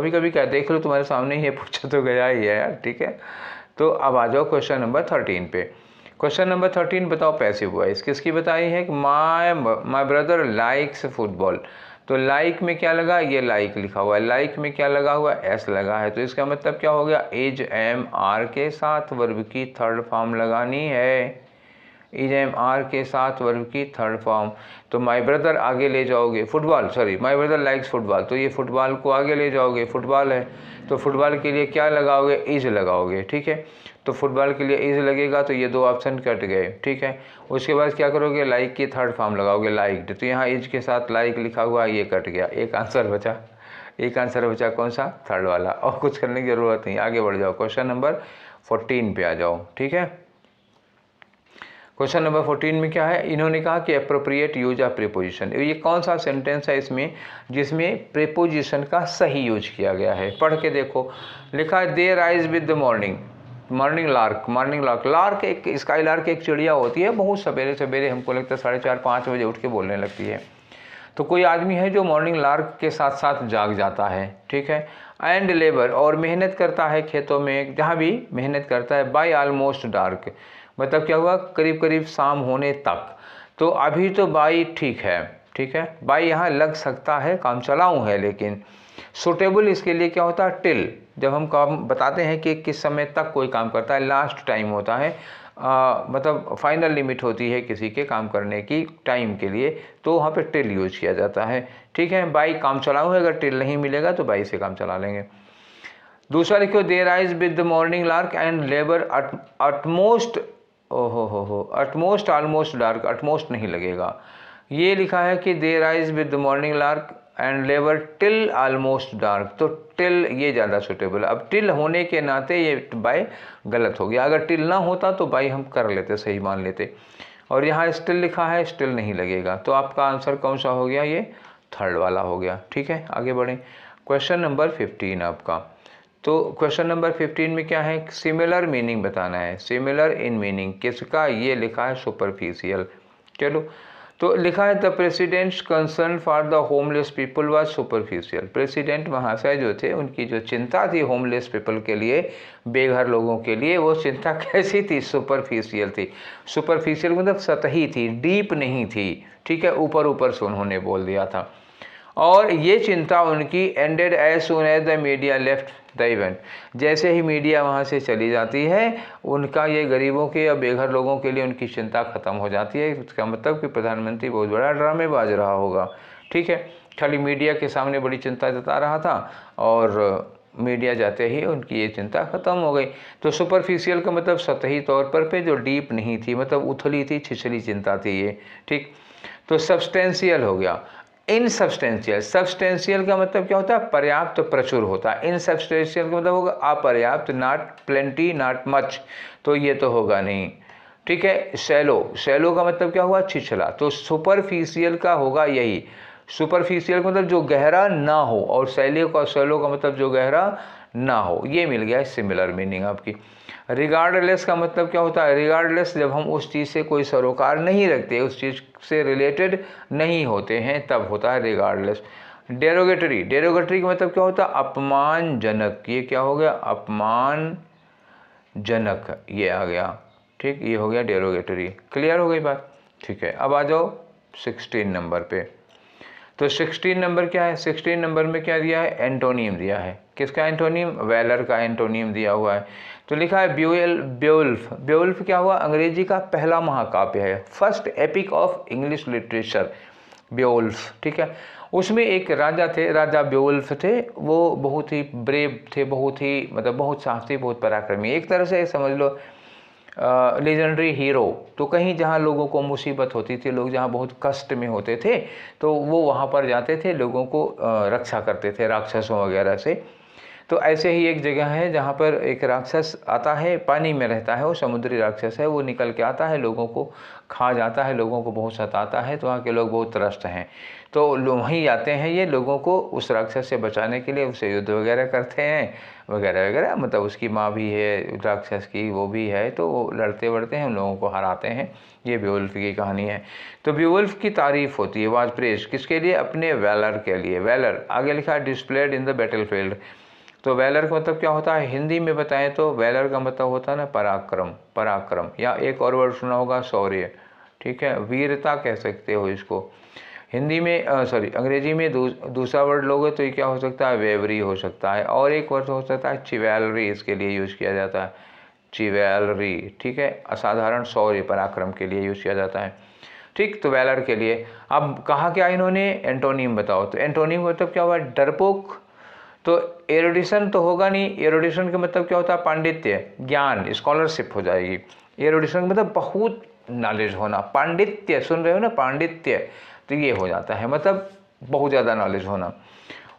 कभी क्या देख लो, तुम्हारे सामने ही पूछा तो गया ही है यार, ठीक है। तो अब आ जाओ क्वेश्चन नंबर 13 पे। क्वेश्चन नंबर 13 बताओ, पैसिव वॉइस किसकी बताई है? कि माय ब्रदर लाइक्स फुटबॉल। तो लाइक में क्या लगा? ये लाइक लिखा हुआ है। लाइक में क्या लगा हुआ? एस लगा है। तो इसका मतलब क्या हो गया? इज एम आर के साथ वर्ब की थर्ड फॉर्म लगानी है। इज एम आर के साथ वर्ब की थर्ड फॉर्म। तो माय ब्रदर आगे ले जाओगे, football, sorry my brother likes football, तो ये फुटबॉल को आगे ले जाओगे, फुटबॉल है, तो फुटबॉल के लिए क्या लगाओगे? इज लगाओगे, ठीक है। तो फुटबॉल के लिए इज लगेगा, तो ये दो ऑप्शन कट गए, ठीक है। उसके बाद क्या करोगे? लाइक की थर्ड फॉर्म लगाओगे, लाइक्ड, तो यहाँ इज के साथ लाइक लिखा हुआ, ये कट गया। एक आंसर बचा, एक आंसर बचा, कौन सा? थर्ड वाला। और कुछ करने की जरूरत नहीं, आगे बढ़ जाओ। क्वेश्चन नंबर 14 पे आ जाओ, ठीक है। क्वेश्चन नंबर 14 में क्या है? इन्होंने कहा कि अप्रोप्रिएट यूज ऑफ प्रीपोजिशन। ये कौन सा सेंटेंस है इसमें जिसमें प्रीपोजिशन का सही यूज किया गया है? पढ़ के देखो। लिखा है they rise with the morning, morning lark, morning lark. Lark एक स्काई लार्क एक चिड़िया होती है, बहुत सवेरे सवेरे, हमको लगता है 4:30-5 बजे उठ के बोलने लगती है। तो कोई आदमी है जो मॉर्निंग लार्क के साथ साथ जाग जाता है, ठीक है। एंड लेबर, और मेहनत करता है खेतों में, जहाँ भी मेहनत करता है। बाय ऑलमोस्ट डार्क, मतलब क्या हुआ? करीब करीब शाम होने तक। तो अभी तो बाई ठीक है, ठीक है। बाई यहाँ लग सकता है, काम चलाऊँ है, लेकिन सुटेबल इसके लिए क्या होता है? टिल, जब हम काम बताते हैं कि किस समय तक कोई काम करता है, लास्ट टाइम होता है, मतलब फाइनल लिमिट होती है किसी के काम करने की टाइम के लिए, तो वहाँ पे टिल यूज किया जाता है, ठीक है। बाई काम चलाऊँ है, अगर टिल नहीं मिलेगा तो बाई से काम चला लेंगे। दूसरा लिखो, they rise with the morning lark and labour utmost, utmost almost dark, utmost नहीं लगेगा। ये लिखा है कि they rise with the morning lark and labour till almost dark, तो टिल ये ज़्यादा सुटेबल। अब टिल होने के नाते ये बाय गलत हो गया, अगर टिल ना होता तो बाय हम कर लेते, सही मान लेते। और यहाँ स्टिल लिखा है, स्टिल नहीं लगेगा। तो आपका आंसर कौन सा हो गया? ये थर्ड वाला हो गया। ठीक है, आगे बढ़ें। क्वेश्चन नंबर 15 आपका। तो क्वेश्चन नंबर 15 में क्या है, सिमिलर मीनिंग बताना है। सिमिलर इन मीनिंग किसका, ये लिखा है सुपरफिशियल। चलो, तो लिखा है the president's concern for the homeless people was superficial. President महाशय जो थे, उनकी जो चिंता थी होमलेस पीपल के लिए, बेघर लोगों के लिए, वो चिंता कैसी थी, सुपरफिशियल थी। सुपरफिशियल मतलब सतही थी, डीप नहीं थी। ठीक है, ऊपर ऊपर से उन्होंने बोल दिया था। और ये चिंता उनकी ended as soon as the media left the event. जैसे ही मीडिया वहाँ से चली जाती है, उनका ये गरीबों के या बेघर लोगों के लिए उनकी चिंता खत्म हो जाती है। इसका मतलब कि प्रधानमंत्री बहुत बड़ा ड्रामेबाज रहा होगा। ठीक है, खाली मीडिया के सामने बड़ी चिंता जता रहा था और मीडिया जाते ही उनकी ये चिंता खत्म हो गई। तो सुपरफिशियल का मतलब सतही तौर पर पे, जो डीप नहीं थी, मतलब उथली थी, छिछली चिंता थी ये। ठीक, तो सब्सटेंशियल हो गया। इनसब्सटेंशियल, सब्सटेंशियल का मतलब क्या होता है, पर्याप्त, प्रचुर होता है। इनसब्सटेंशियल का मतलब होगा अपर्याप्त, नॉट प्लेंटी, नॉट मच, तो ये तो होगा नहीं। ठीक है, शैलो, शैलो का मतलब क्या हुआ, छिछला। तो सुपरफिशियल का होगा यही। सुपरफिशियल का मतलब जो गहरा ना हो, और शैलो का मतलब जो गहरा ना हो। ये मिल गया सिमिलर मीनिंग आपकी। रिगार्डलेस का मतलब क्या होता है, रिगार्डलेस जब हम उस चीज़ से कोई सरोकार नहीं रखते, उस चीज़ से रिलेटेड नहीं होते हैं, तब होता है रिगार्डलेस। डेरोगेटरी, डेरोगेटरी का मतलब क्या होता है, अपमानजनक। ये क्या हो गया, अपमानजनक, ये आ गया। ठीक, ये हो गया डेरोगेटरी। क्लियर हो गई बात। ठीक है, अब आ जाओ 16 नंबर पे। तो 16 नंबर क्या है, 16 नंबर में क्या दिया है, एंटोनियम दिया है। किसका एंटोनियम, वेलर का एंटोनियम दिया हुआ है। तो लिखा है ब्योल्फ। ब्योल्फ क्या हुआ, अंग्रेजी का पहला महाकाव्य है, first epic of English literature, Beowulf. ठीक है, उसमें एक राजा थे, राजा ब्योल्फ थे। वो बहुत ही ब्रेव थे, बहुत ही मतलब बहुत साहसी, बहुत पराक्रमी, एक तरह से समझ लो लेजेंडरी हीरो। तो कहीं जहाँ लोगों को मुसीबत होती थी, लोग जहाँ बहुत कष्ट में होते थे, तो वो वहाँ पर जाते थे, लोगों को रक्षा करते थे राक्षसों वगैरह से। तो ऐसे ही एक जगह है जहाँ पर एक राक्षस आता है, पानी में रहता है, वो समुद्री राक्षस है। वो निकल के आता है, लोगों को खा जाता है, लोगों को बहुत सताता है। तो वहाँ के लोग बहुत त्रस्त हैं, तो वहीं आते हैं ये लोगों को उस राक्षस से बचाने के लिए, उससे युद्ध वगैरह करते हैं वगैरह वगैरह। मतलब उसकी माँ भी है राक्षस की, वो भी है, तो वो लड़ते वड़ते हैं, उन लोगों को हराते हैं। ये ब्योल्फ की कहानी है। तो ब्योल्फ की तारीफ होती है, वाज प्रेज, किसके लिए, अपने वैलर के लिए। वैलर आगे लिखा है डिस्प्लेड इन द बैटलफील्ड। तो वैलर का मतलब क्या होता है, हिंदी में बताएं तो वैलर का मतलब होता है ना पराक्रम, पराक्रम। या एक और वर्ड सुना होगा, शौर्य। ठीक है, वीरता कह सकते हो इसको। हिंदी में अंग्रेजी में दूसरा वर्ड लोगे तो ये क्या हो सकता है, वेवरी हो सकता है। और एक वर्ड हो सकता है चिवैलरी, इसके लिए यूज़ किया जाता है, चिवैलरी। ठीक है, असाधारण शौर्य, पराक्रम के लिए यूज़ किया जाता है। ठीक, तो वैलर के लिए। अब कहा क्या इन्होंने, एंटोनियम बताओ। तो एंटोनियम मतलब क्या हुआ, डरपोक। तो एरोडिशन तो होगा नहीं। एरोडिशन का मतलब क्या होता है, पांडित्य, ज्ञान, स्कॉलरशिप हो जाएगी। एरोडिशन का मतलब बहुत नॉलेज होना, पांडित्य, सुन रहे हो ना, पांडित्य, तो ये हो जाता है, मतलब बहुत ज़्यादा नॉलेज होना।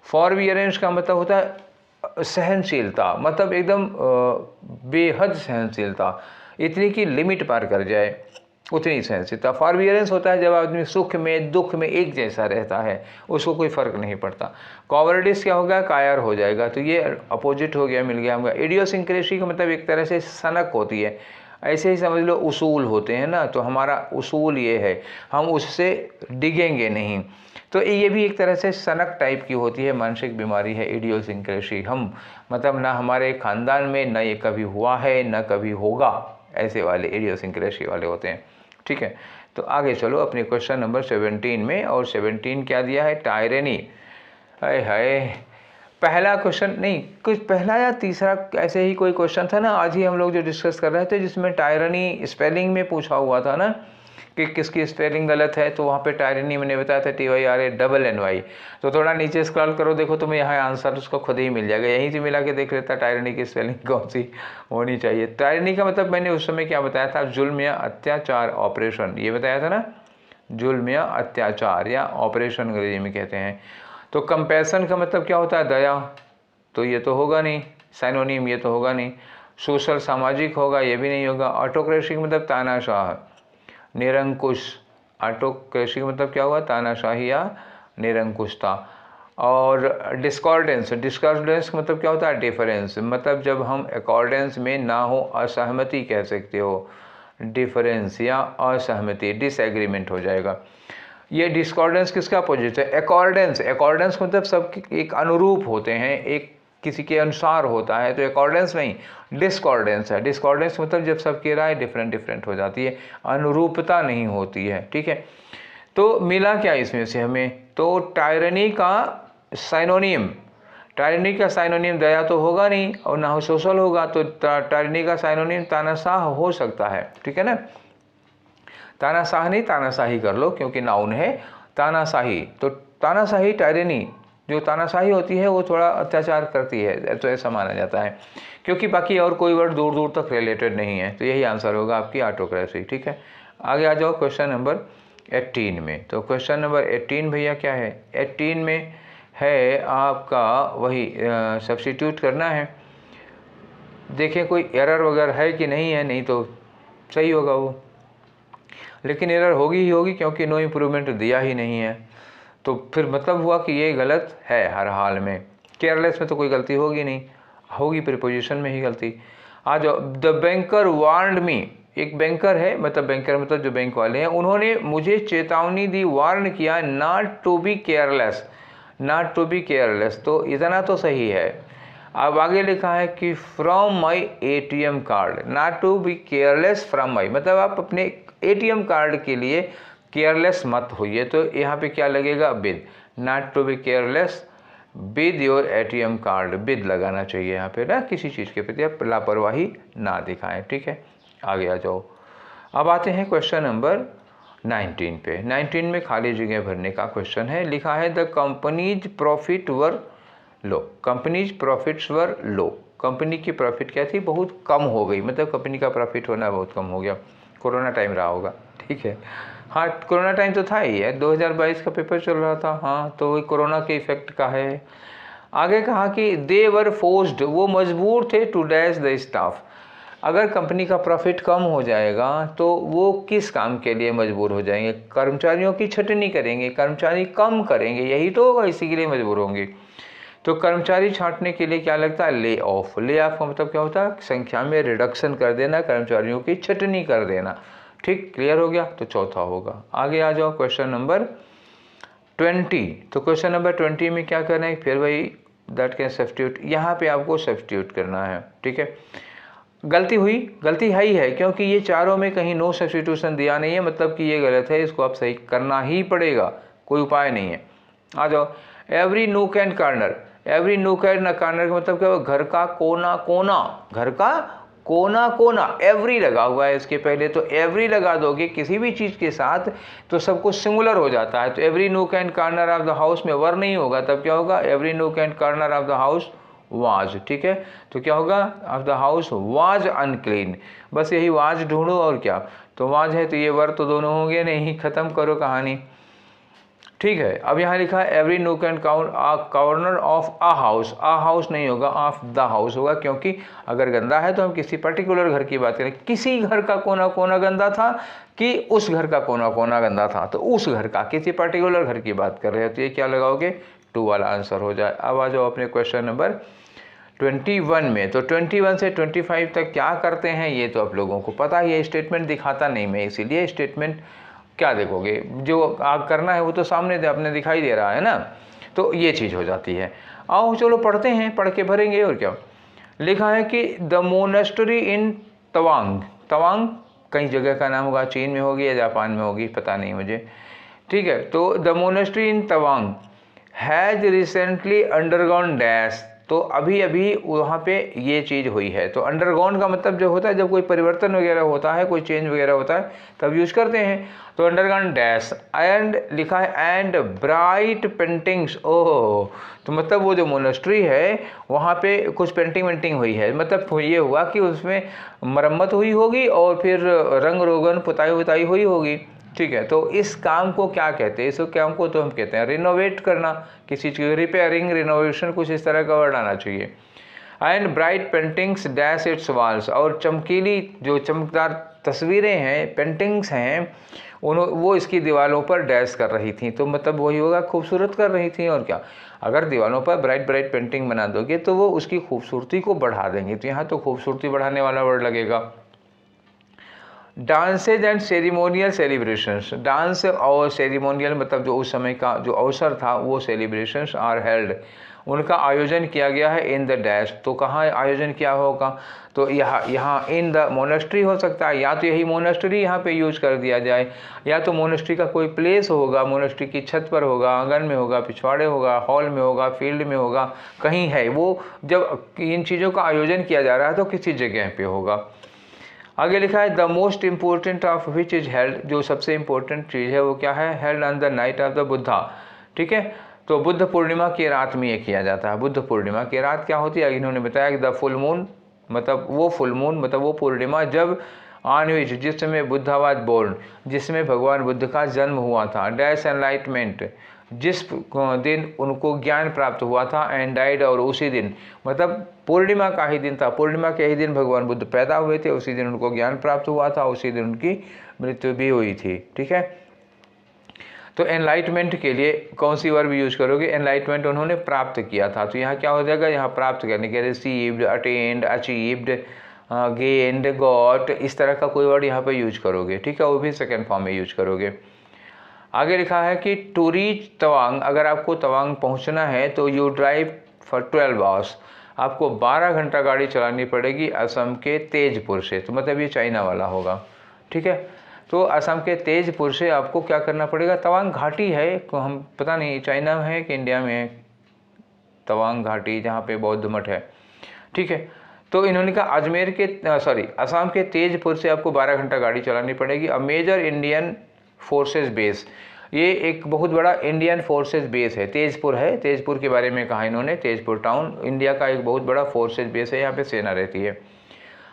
फॉरबियरेंस का मतलब होता है सहनशीलता, मतलब एकदम बेहद सहनशीलता, इतनी की लिमिट पार कर जाए, उतनी सहनशीलता। फॉरबियरेंस होता है जब आदमी सुख में दुख में एक जैसा रहता है, उसको कोई फर्क नहीं पड़ता। कॉवर्डिस क्या होगा, कायर हो जाएगा, तो ये अपोजिट हो गया, मिल गया हमका। इडियोसिंक्रेसी का मतलब एक तरह से सनक होती है, ऐसे ही समझ लो उसूल होते हैं ना, तो हमारा उसूल ये है, हम उससे डिगेंगे नहीं। तो ये भी एक तरह से सनक टाइप की होती है, मानसिक बीमारी है इडियोसिंक्रेसी। हम मतलब ना हमारे खानदान में न ये कभी हुआ है न कभी होगा, ऐसे वाले इडियोसिंक्रेसी वाले होते हैं। ठीक है, तो आगे चलो अपने क्वेश्चन नंबर 17 में। और 17 क्या दिया है, टायरेनी। हाय, पहला क्वेश्चन नहीं, कुछ पहला या तीसरा ऐसे ही कोई क्वेश्चन था ना, आज ही हम लोग जो डिस्कस कर रहे थे, जिसमें टायरनी स्पेलिंग में पूछा हुआ था ना कि किसकी स्पेलिंग गलत है। तो वहाँ पे टायरनी मैंने बताया था TYRANNY। तो थोड़ा नीचे स्क्रॉल करो, देखो तुम्हें यहाँ आंसर उसको खुद ही मिल जाएगा, यहीं से मिला के देख लेता टायरनी की स्पेलिंग कौन सी होनी चाहिए। टायरनी का मतलब मैंने उस समय क्या बताया था, जुल्म या अत्याचार, ऑपरेशन, ये बताया था ना, जुल्म या अत्याचार या ऑपरेशन अंग्रेजी में कहते हैं। तो कंपैशन का मतलब क्या होता है, दया, तो ये तो होगा नहीं, साइनोनिम, ये तो होगा नहीं। सोशल, सामाजिक होगा, ये भी नहीं होगा। ऑटोक्रेसी का मतलब तानाशाह, निरंकुश। ऑटोक्रेसी का मतलब क्या हुआ, तानाशाही या निरंकुशता। और डिस्कॉर्डेंस, डिस्कॉर्डेंस मतलब क्या होता है? डिफरेंस, मतलब जब हम अकॉर्डेंस में ना हो, असहमति कह सकते हो, डिफरेंस या असहमति, डिसएग्रीमेंट हो जाएगा। ये डिस्कॉर्डेंस किसका अपोजिट है? अकॉर्डेंस। अकॉर्डेंस मतलब सब एक अनुरूप होते हैं, एक किसी के अनुसार होता है, तो अकॉर्डेंस नहीं, डिस्कॉर्डेंस है। डिस्कॉर्डेंस मतलब जब सबकी राय डिफरेंट डिफरेंट हो जाती है, अनुरूपता नहीं होती है, ठीक है। तो मिला क्या इसमें से हमें? तो टायरनी का साइनोनियम, टायरनी का साइनोनियम दया तो होगा नहीं और ना हो सोशल होगा, तो टायरनी का साइनोनियम तानाशाह हो सकता है, ठीक है ना। तानाशाह नहीं, तानाशाही कर लो क्योंकि नाउन है। तानाशाही, तो तानाशाही, टायरनी जो तानाशाही होती है वो थोड़ा अत्याचार करती है, तो ऐसा माना जाता है, क्योंकि बाकी और कोई वर्ड दूर दूर तक रिलेटेड नहीं है। तो यही आंसर होगा आपकी ऑटोक्रेसी, ठीक है। आगे आ जाओ क्वेश्चन नंबर 18 में। तो क्वेश्चन नंबर 18 भैया क्या है? 18 में है आपका वही सब्स्टिट्यूट करना है। देखिए कोई एरर वगैरह है कि नहीं है, नहीं तो सही होगा वो, लेकिन एरर होगी ही होगी क्योंकि नो इम्प्रूवमेंट दिया ही नहीं है। तो फिर मतलब हुआ कि ये गलत है हर हाल में। केयरलेस में तो कोई गलती होगी नहीं, होगी प्रीपोजिशन में ही गलती। आ जाओ, द बैंकर वार्नड मी। एक बैंकर है, मतलब बैंकर मतलब जो बैंक वाले हैं, उन्होंने मुझे चेतावनी दी, वार्न किया, not to be careless, not to be careless. तो इतना तो सही है। अब आगे लिखा है कि from my ATM card, not to be careless from my, मतलब आप अपने ATM कार्ड के लिए केयरलेस मत होइए। तो यहाँ पे क्या लगेगा? With, not to be careless with your ATM card, with लगाना चाहिए यहाँ पे ना, किसी चीज़ के प्रति आप लापरवाही ना दिखाएं, ठीक है। आगे आ जाओ। अब आते हैं क्वेश्चन नंबर 19 पे। 19 में खाली जगह भरने का क्वेश्चन है। लिखा है the companies profit were low, companies profits were low. Company की प्रॉफिट क्या थी? बहुत कम हो गई, मतलब कंपनी का प्रॉफिट होना बहुत कम हो गया। कोरोना टाइम रहा होगा, ठीक है। हाँ, कोरोना टाइम तो था ही है, 2022 का पेपर चल रहा था, हाँ, तो कोरोना के इफेक्ट का है। आगे कहा कि दे वर फोर्स्ड, वो मजबूर थे, टू डैश द स्टाफ। अगर कंपनी का प्रॉफिट कम हो जाएगा तो वो किस काम के लिए मजबूर हो जाएंगे? कर्मचारियों की छटनी करेंगे, कर्मचारी कम करेंगे, यही तो होगा, इसी के लिए मजबूर होंगे। तो कर्मचारी छांटने के लिए क्या लगता है? Lay off. ले ऑफ का मतलब क्या होता है? संख्या में रिडक्शन कर देना, कर्मचारियों की छटनी कर देना, ठीक, क्लियर हो गया। तो चौथा होगा। आगे आ जाओ क्वेश्चन नंबर 20। तो क्वेश्चन नंबर 20 में क्या करना है? फिर वही दैट कैन सब्स्टिट्यूट, यहाँ पे आपको सब्स्टिट्यूट करना है, ठीक है। गलती हुई, गलती है ही है, क्योंकि ये चारों में कहीं नो सब्स्टिट्यूशन दिया नहीं है, मतलब कि ये गलत है, इसको आप सही करना ही पड़ेगा, कोई उपाय नहीं है। आ जाओ, every nook and corner. Every nook and corner का मतलब क्या हुआ? घर का कोना कोना, घर का कोना कोना। एवरी लगा हुआ है इसके पहले, तो एवरी लगा दोगे किसी भी चीज़ के साथ तो सब कुछ सिंगुलर हो जाता है। तो every nook and corner of the house में वर नहीं होगा, तब क्या होगा? Every nook and corner of the house was, ठीक है। तो क्या होगा? Of the house was unclean. बस यही वाज ढूंढो और क्या, तो वाज है तो ये वर तो दोनों होंगे नहीं, खत्म करो कहानी, ठीक है। अब यहाँ लिखा है every nook and corner of a house. A house नहीं होगा, ऑफ द हाउस होगा, क्योंकि अगर गंदा है तो हम किसी पर्टिकुलर घर की बात करें। किसी घर का कोना कोना गंदा था कि उस घर का कोना कोना गंदा था, तो उस घर का, किसी पर्टिकुलर घर की बात कर रहे हो, तो ये क्या लगाओगे? 2 वाला आंसर हो जाए। अब आ जाओ अपने क्वेश्चन नंबर 21 में। तो 21 से 25 तक क्या करते हैं ये तो आप लोगों को पता ही है। स्टेटमेंट दिखाता नहीं मैं, इसीलिए स्टेटमेंट क्या देखोगे, जो आप करना है वो तो सामने आपने दिखाई दे रहा है ना, तो ये चीज़ हो जाती है। आओ चलो पढ़ते हैं, पढ़ के भरेंगे और क्या। लिखा है कि द मोनेस्ट्री इन तवांग। तवांग कई जगह का नाम होगा, चीन में होगी या जापान में होगी, पता नहीं मुझे, ठीक है। तो the monastery in Tawang has recently undergone dash. तो अभी अभी वहाँ पे ये चीज़ हुई है। तो अंडरगॉन का मतलब जो होता है जब कोई परिवर्तन वगैरह होता है, कोई चेंज वगैरह होता है, तब यूज़ करते हैं। तो अंडरगॉन डैश एंड लिखा है एंड ब्राइट पेंटिंग्स। ओह, तो मतलब वो जो मोनेस्ट्री है वहाँ पे कुछ पेंटिंग वेंटिंग हुई है, मतलब ये हुआ कि उसमें मरम्मत हुई होगी और फिर रंग रोगन पुताई वुताई हुई होगी, ठीक है। तो इस काम को क्या कहते हैं? इस काम को तो हम कहते हैं रिनोवेट करना, किसी चीज़ रिपेयरिंग, रिनोवेशन, कुछ इस तरह का वर्ड आना चाहिए। And bright paintings dash it's walls, और चमकीली जो चमकदार तस्वीरें हैं, पेंटिंग्स हैं, वो इसकी दीवारों पर डैश कर रही थी, तो मतलब वही होगा खूबसूरत कर रही थी। और क्या, अगर दीवारों पर ब्राइट ब्राइट पेंटिंग बना दोगे तो वो उसकी खूबसूरती को बढ़ा देंगे, तो यहाँ तो खूबसूरती बढ़ाने वाला वर्ड लगेगा। Dances and ceremonial celebrations, dance और सेरिमोनियल मतलब जो उस समय का जो अवसर था वो सेलिब्रेशंस आर हेल्ड, उनका आयोजन किया गया है इन द डैश, तो कहाँ आयोजन किया होगा, तो यहाँ इन द मोनेस्ट्री हो सकता है, या तो यही मोनेस्ट्री यहाँ पे यूज कर दिया जाए, या तो मोनेस्ट्री का कोई प्लेस होगा, मोनेस्ट्री की छत पर होगा, आंगन में होगा, पिछवाड़े होगा, हॉल में होगा, फील्ड में होगा, कहीं है वो। जब इन चीज़ों का आयोजन किया जा रहा है तो किसी जगह पे होगा। आगे लिखा है the most important of which is held, जो सबसे इम्पोर्टेंट चीज़ है वो क्या है, held on the night of the Buddha. ठीक है, तो बुद्ध पूर्णिमा की रात में ये किया जाता है। बुद्ध पूर्णिमा की रात क्या होती है, इन्होंने बताया कि द फुल मून मतलब वो फुल मून मतलब वो पूर्णिमा जब ऑन विच जिस समय बुद्धा वाज बोर्न, जिसमें भगवान बुद्ध का जन्म हुआ था, डैश एनलाइटमेंट जिस दिन उनको ज्ञान प्राप्त हुआ था, एंड डाइड और उसी दिन मतलब पूर्णिमा का ही दिन था, पूर्णिमा के ही दिन भगवान बुद्ध पैदा हुए थे, उसी दिन उनको ज्ञान प्राप्त हुआ था, उसी दिन उनकी मृत्यु भी हुई थी। ठीक है, तो एनलाइटमेंट के लिए कौन सी वर्ब यूज करोगे, एनलाइटमेंट उन्होंने प्राप्त किया था, तो यहाँ क्या हो जाएगा, यहाँ प्राप्त करने के received, attend, achieved, gained, got, इस तरह का कोई वर्ड यहाँ पे यूज करोगे। ठीक है, वो भी सेकेंड फॉर्म में यूज करोगे। आगे लिखा है कि टू रीच तवांग, अगर आपको तवांग पहुँचना है तो यू ड्राइव फॉर 12 आवर्स, आपको 12 घंटा गाड़ी चलानी पड़ेगी असम के तेजपुर से, तो मतलब ये चाइना वाला होगा। ठीक है, तो असम के तेजपुर से आपको क्या करना पड़ेगा, तवांग घाटी है, तो हम पता नहीं चाइना में है कि इंडिया में है, तवांग घाटी जहाँ पे बौद्ध मठ है। ठीक है, तो इन्होंने कहा अजमेर के असम के तेजपुर से आपको 12 घंटा गाड़ी चलानी पड़ेगी। A major Indian forces base, ये एक बहुत बड़ा इंडियन फोर्सेस बेस है, तेजपुर है, तेजपुर के बारे में कहा इन्होंने, तेजपुर टाउन इंडिया का एक बहुत बड़ा फोर्सेस बेस है, यहाँ पे सेना रहती है।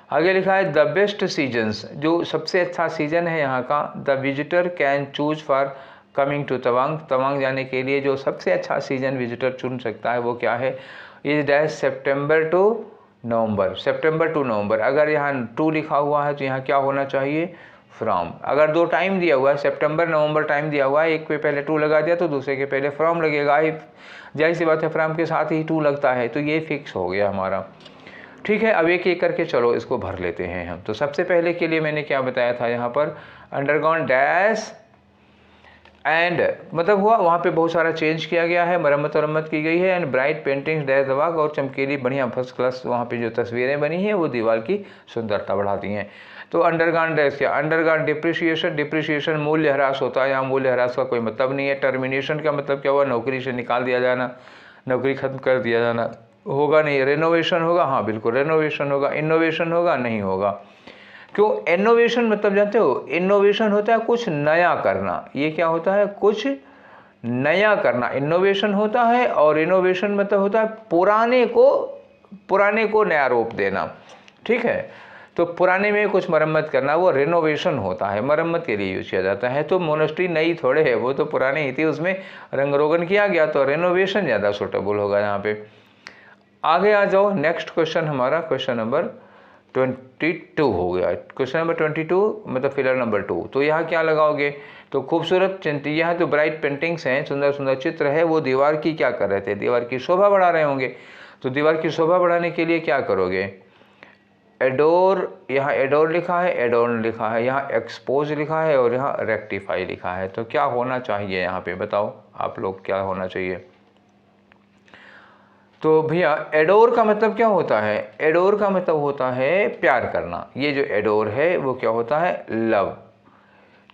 आगे लिखा है द बेस्ट सीजन्स, जो सबसे अच्छा सीजन है यहाँ का, the visitor can choose for coming to Tawang, Tawang जाने के लिए जो सबसे अच्छा सीजन विजिटर चुन सकता है वो क्या है, is dash September to November, September to November. अगर यहाँ 2 लिखा हुआ है तो यहाँ क्या होना चाहिए, फ्रॉम। अगर 2 टाइम दिया हुआ है, सितंबर नवंबर टाइम दिया हुआ है, एक पे पहले 2 लगा दिया तो दूसरे के पहले फ्रॉम लगेगा, जाहिर सी बात है फ्रॉम के साथ ही 2 लगता है, तो ये फिक्स हो गया हमारा। ठीक है, अब एक एक करके चलो इसको भर लेते हैं हम। तो सबसे पहले के लिए मैंने क्या बताया था, यहाँ पर अंडरगॉन डैश एंड मतलब हुआ, वहाँ पे बहुत सारा चेंज किया गया है, मरम्मत की गई है, एंड ब्राइट पेंटिंग्स डैश दवाग, और चमकीली बढ़िया फर्स्ट क्लास वहाँ पे जो तस्वीरें बनी हैं वो दीवार की सुंदरता बढ़ाती हैं। तो अंडरगॉन डैश क्या, अंडरगॉन डिप्रिशिएशन, डिप्रिशिएशन मूल्य ह्रास होता है, यहाँ मूल्य ह्रास का कोई मतलब नहीं है। टर्मिनेशन का मतलब क्या हुआ, नौकरी से निकाल दिया जाना, नौकरी खत्म कर दिया जाना, होगा नहीं। रेनोवेशन होगा, हाँ बिल्कुल रेनोवेशन होगा। इनोवेशन होगा, नहीं होगा। क्यों, इनोवेशन मतलब जानते हो, इनोवेशन होता है कुछ नया करना, ये क्या होता है, कुछ नया करना इनोवेशन होता है, और इनोवेशन मतलब होता है पुराने को नया रूप देना। ठीक है, तो पुराने में कुछ मरम्मत करना, वो रेनोवेशन होता है, मरम्मत के लिए यूज किया जाता है। तो मोनेस्ट्री नई थोड़े है, वो तो पुरानी ही थी, उसमें रंग रोगन किया गया, तो रेनोवेशन ज़्यादा सूटेबल होगा यहाँ पे। आगे आ जाओ, नेक्स्ट क्वेश्चन हमारा क्वेश्चन नंबर 22 हो गया। क्वेश्चन नंबर 22 मतलब फिलर नंबर 2। तो यहाँ क्या लगाओगे, तो खूबसूरत चिंती, यहाँ तो ब्राइट पेंटिंग्स हैं, सुंदर सुंदर चित्र है, वो दीवार की क्या कर रहे थे, दीवार की शोभा बढ़ा रहे होंगे। तो दीवार की शोभा बढ़ाने के लिए क्या करोगे, एडोर, यहाँ एडोर लिखा है, एडोर्न लिखा है, यहाँ एक्सपोज लिखा है, और यहाँ रेक्टिफाई लिखा है। तो क्या होना चाहिए यहाँ पे, बताओ आप लोग क्या होना चाहिए। तो भैया एडोर का मतलब क्या होता है, एडोर का मतलब होता है प्यार करना। ये जो एडोर है वो क्या होता है, लव।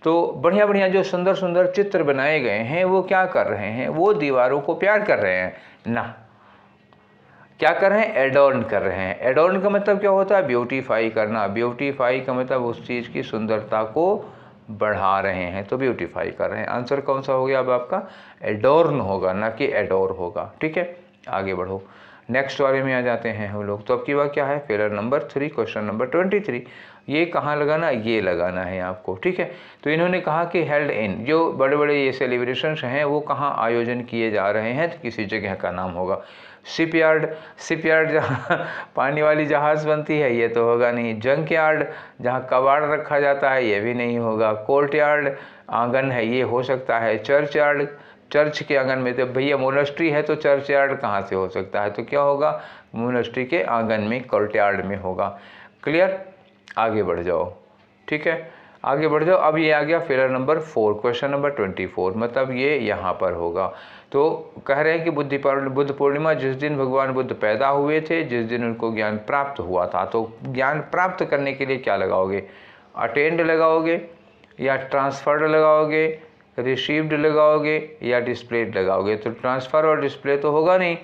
तो बढ़िया बढ़िया जो सुंदर सुंदर चित्र बनाए गए हैं वो क्या कर रहे हैं, वो दीवारों को प्यार कर रहे हैं ना, क्या कर रहे हैं, एडोर्न कर रहे हैं। एडोर्न का मतलब क्या होता है, ब्यूटीफाई करना। ब्यूटीफाई का मतलब उस चीज़ की सुंदरता को बढ़ा रहे हैं, तो ब्यूटीफाई कर रहे हैं। आंसर कौन सा हो गया अब आपका, एडोर्न होगा, ना कि एडोर होगा। ठीक है, आगे बढ़ो, नेक्स्ट वाले में आ जाते हैं हम लोग। तो अब की बात क्या है, फेलर नंबर 3 क्वेश्चन नंबर 23। ये कहाँ लगाना, ये लगाना है आपको। ठीक है, तो इन्होंने कहा कि हेल्ड इन, जो बड़े बड़े ये सेलिब्रेशंस हैं वो कहाँ आयोजन किए जा रहे हैं, तो किसी जगह का नाम होगा। शिपयार्ड, शिपयार्ड जहाँ पानी वाली जहाज़ बनती है, ये तो होगा नहीं। जंक यार्ड, जहाँ कबाड़ रखा जाता है, ये भी नहीं होगा। कोर्ट यार्ड, आंगन है ये हो सकता है चर्च यार्ड, चर्च के आंगन में। तो भैया मोनेस्ट्री है तो चर्च यार्ड कहाँ से हो सकता है, तो क्या होगा, मोनेस्ट्री के आंगन में कोर्टयार्ड में होगा। क्लियर, आगे बढ़ जाओ। ठीक है, आगे बढ़ जाओ। अब ये आ गया फेलर नंबर 4, क्वेश्चन नंबर 24, मतलब ये यहाँ पर होगा। तो कह रहे हैं कि बुद्ध पूर्णिमा जिस दिन भगवान बुद्ध पैदा हुए थे, जिस दिन उनको ज्ञान प्राप्त हुआ था, तो ज्ञान प्राप्त करने के लिए क्या लगाओगे, अटेंड लगाओगे या ट्रांसफर्ड लगाओगे, रिसीव्ड लगाओगे या डिस्प्लेड लगाओगे। तो ट्रांसफ़र और डिस्प्ले तो होगा नहीं,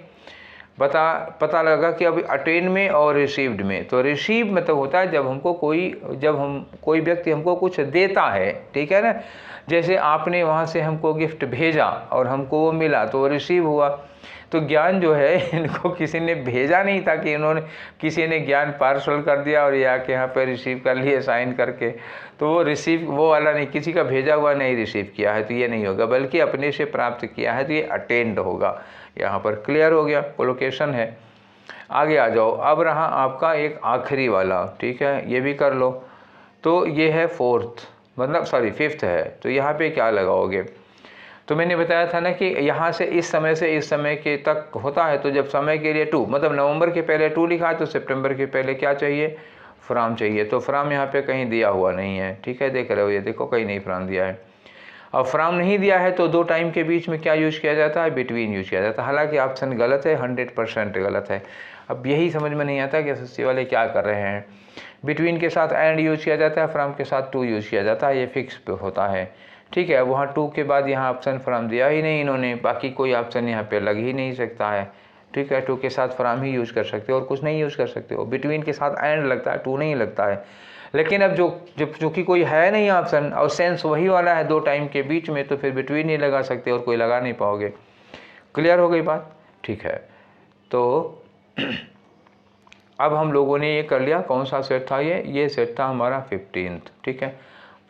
पता लगा कि अभी अटेन में और रिसीव्ड में। तो रिसीव मतलब होता है जब कोई व्यक्ति हमको कुछ देता है, ठीक है ना, जैसे आपने वहाँ से हमको गिफ्ट भेजा और हमको वो मिला तो वो रिसीव हुआ। तो ज्ञान जो है इनको किसी ने भेजा नहीं था कि इन्होंने किसी ने ज्ञान पार्सल कर दिया और ये आके यहाँ पर रिसीव कर लिए साइन करके, तो वो रिसीव वो वाला नहीं, किसी का भेजा हुआ नहीं रिसीव किया है तो ये नहीं होगा, बल्कि अपने से प्राप्त किया है तो ये अटेंड होगा। यहाँ पर क्लियर हो गया, कोलोकेशन है। आगे आ जाओ। अब रहा आपका एक आखिरी वाला, ठीक है, ये भी कर लो। तो ये है फिफ्थ है, तो यहाँ पे क्या लगाओगे। तो मैंने बताया था ना कि यहाँ से इस समय के तक होता है, तो जब समय के लिए 2 मतलब नवंबर के पहले 2 लिखा है तो सितंबर के पहले क्या चाहिए, फ्रॉम चाहिए। तो फ्रॉम यहाँ पे कहीं दिया हुआ नहीं है, ठीक है, देख रहे हो, ये देखो कहीं नहीं फ्रॉम दिया है। अब फ्रॉम नहीं दिया है तो 2 टाइम के बीच में क्या यूज़ किया जाता है, बिटवीन यूज़ किया जाता है। हालांकि ऑप्शन गलत है, 100% गलत है। अब यही समझ में नहीं आता कि एसएससी वाले क्या कर रहे हैं। बिटवीन के साथ एंड यूज़ किया जाता है, फ्रॉम के साथ टू यूज़ किया जाता है, ये फिक्स होता है, ठीक है। वहाँ 2 के बाद यहाँ ऑप्शन फ्रॉम दिया ही नहीं इन्होंने, बाकी कोई ऑप्शन यहाँ पे लग ही नहीं सकता है, ठीक है। 2 के साथ फ्रॉम ही यूज़ कर सकते हो और कुछ नहीं यूज़ कर सकते हो। बिटवीन के साथ एंड लगता है, 2 नहीं लगता है। लेकिन अब जो कि कोई है नहीं ऑप्शन और सेंस वही वाला है 2 टाइम के बीच में, तो फिर बिटवीन नहीं लगा सकते और कोई लगा नहीं पाओगे। क्लियर हो गई बात, ठीक है। तो अब हम लोगों ने ये कर लिया, कौन सा सेट था ये सेट था हमारा 15th, ठीक है।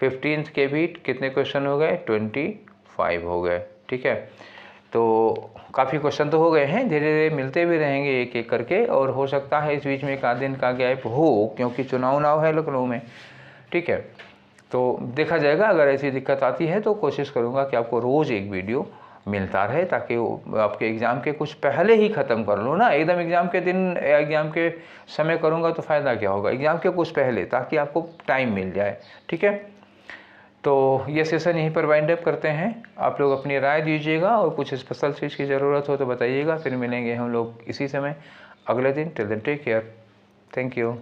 15th के भी कितने क्वेश्चन हो गए, 25 हो गए, ठीक है। तो काफ़ी क्वेश्चन तो हो गए हैं, धीरे धीरे मिलते भी रहेंगे एक एक करके, और हो सकता है इस बीच में एक आध दिन का गैप हो, क्योंकि चुनाव है लखनऊ में, ठीक है। तो देखा जाएगा, अगर ऐसी दिक्कत आती है तो कोशिश करूँगा कि आपको रोज़ एक वीडियो मिलता रहे, ताकि आपके एग्ज़ाम के कुछ पहले ही ख़त्म कर लो ना, एकदम एग्ज़ाम के दिन या एग्ज़ाम के समय करूँगा तो फ़ायदा क्या होगा, एग्ज़ाम के कुछ पहले, ताकि आपको टाइम मिल जाए, ठीक है। तो ये सेशन यहीं पर वाइंड अप करते हैं। आप लोग अपनी राय दीजिएगा और कुछ स्पेशल चीज़ की ज़रूरत हो तो बताइएगा। फिर मिलेंगे हम लोग इसी समय अगले दिन। Till then take care, thank you.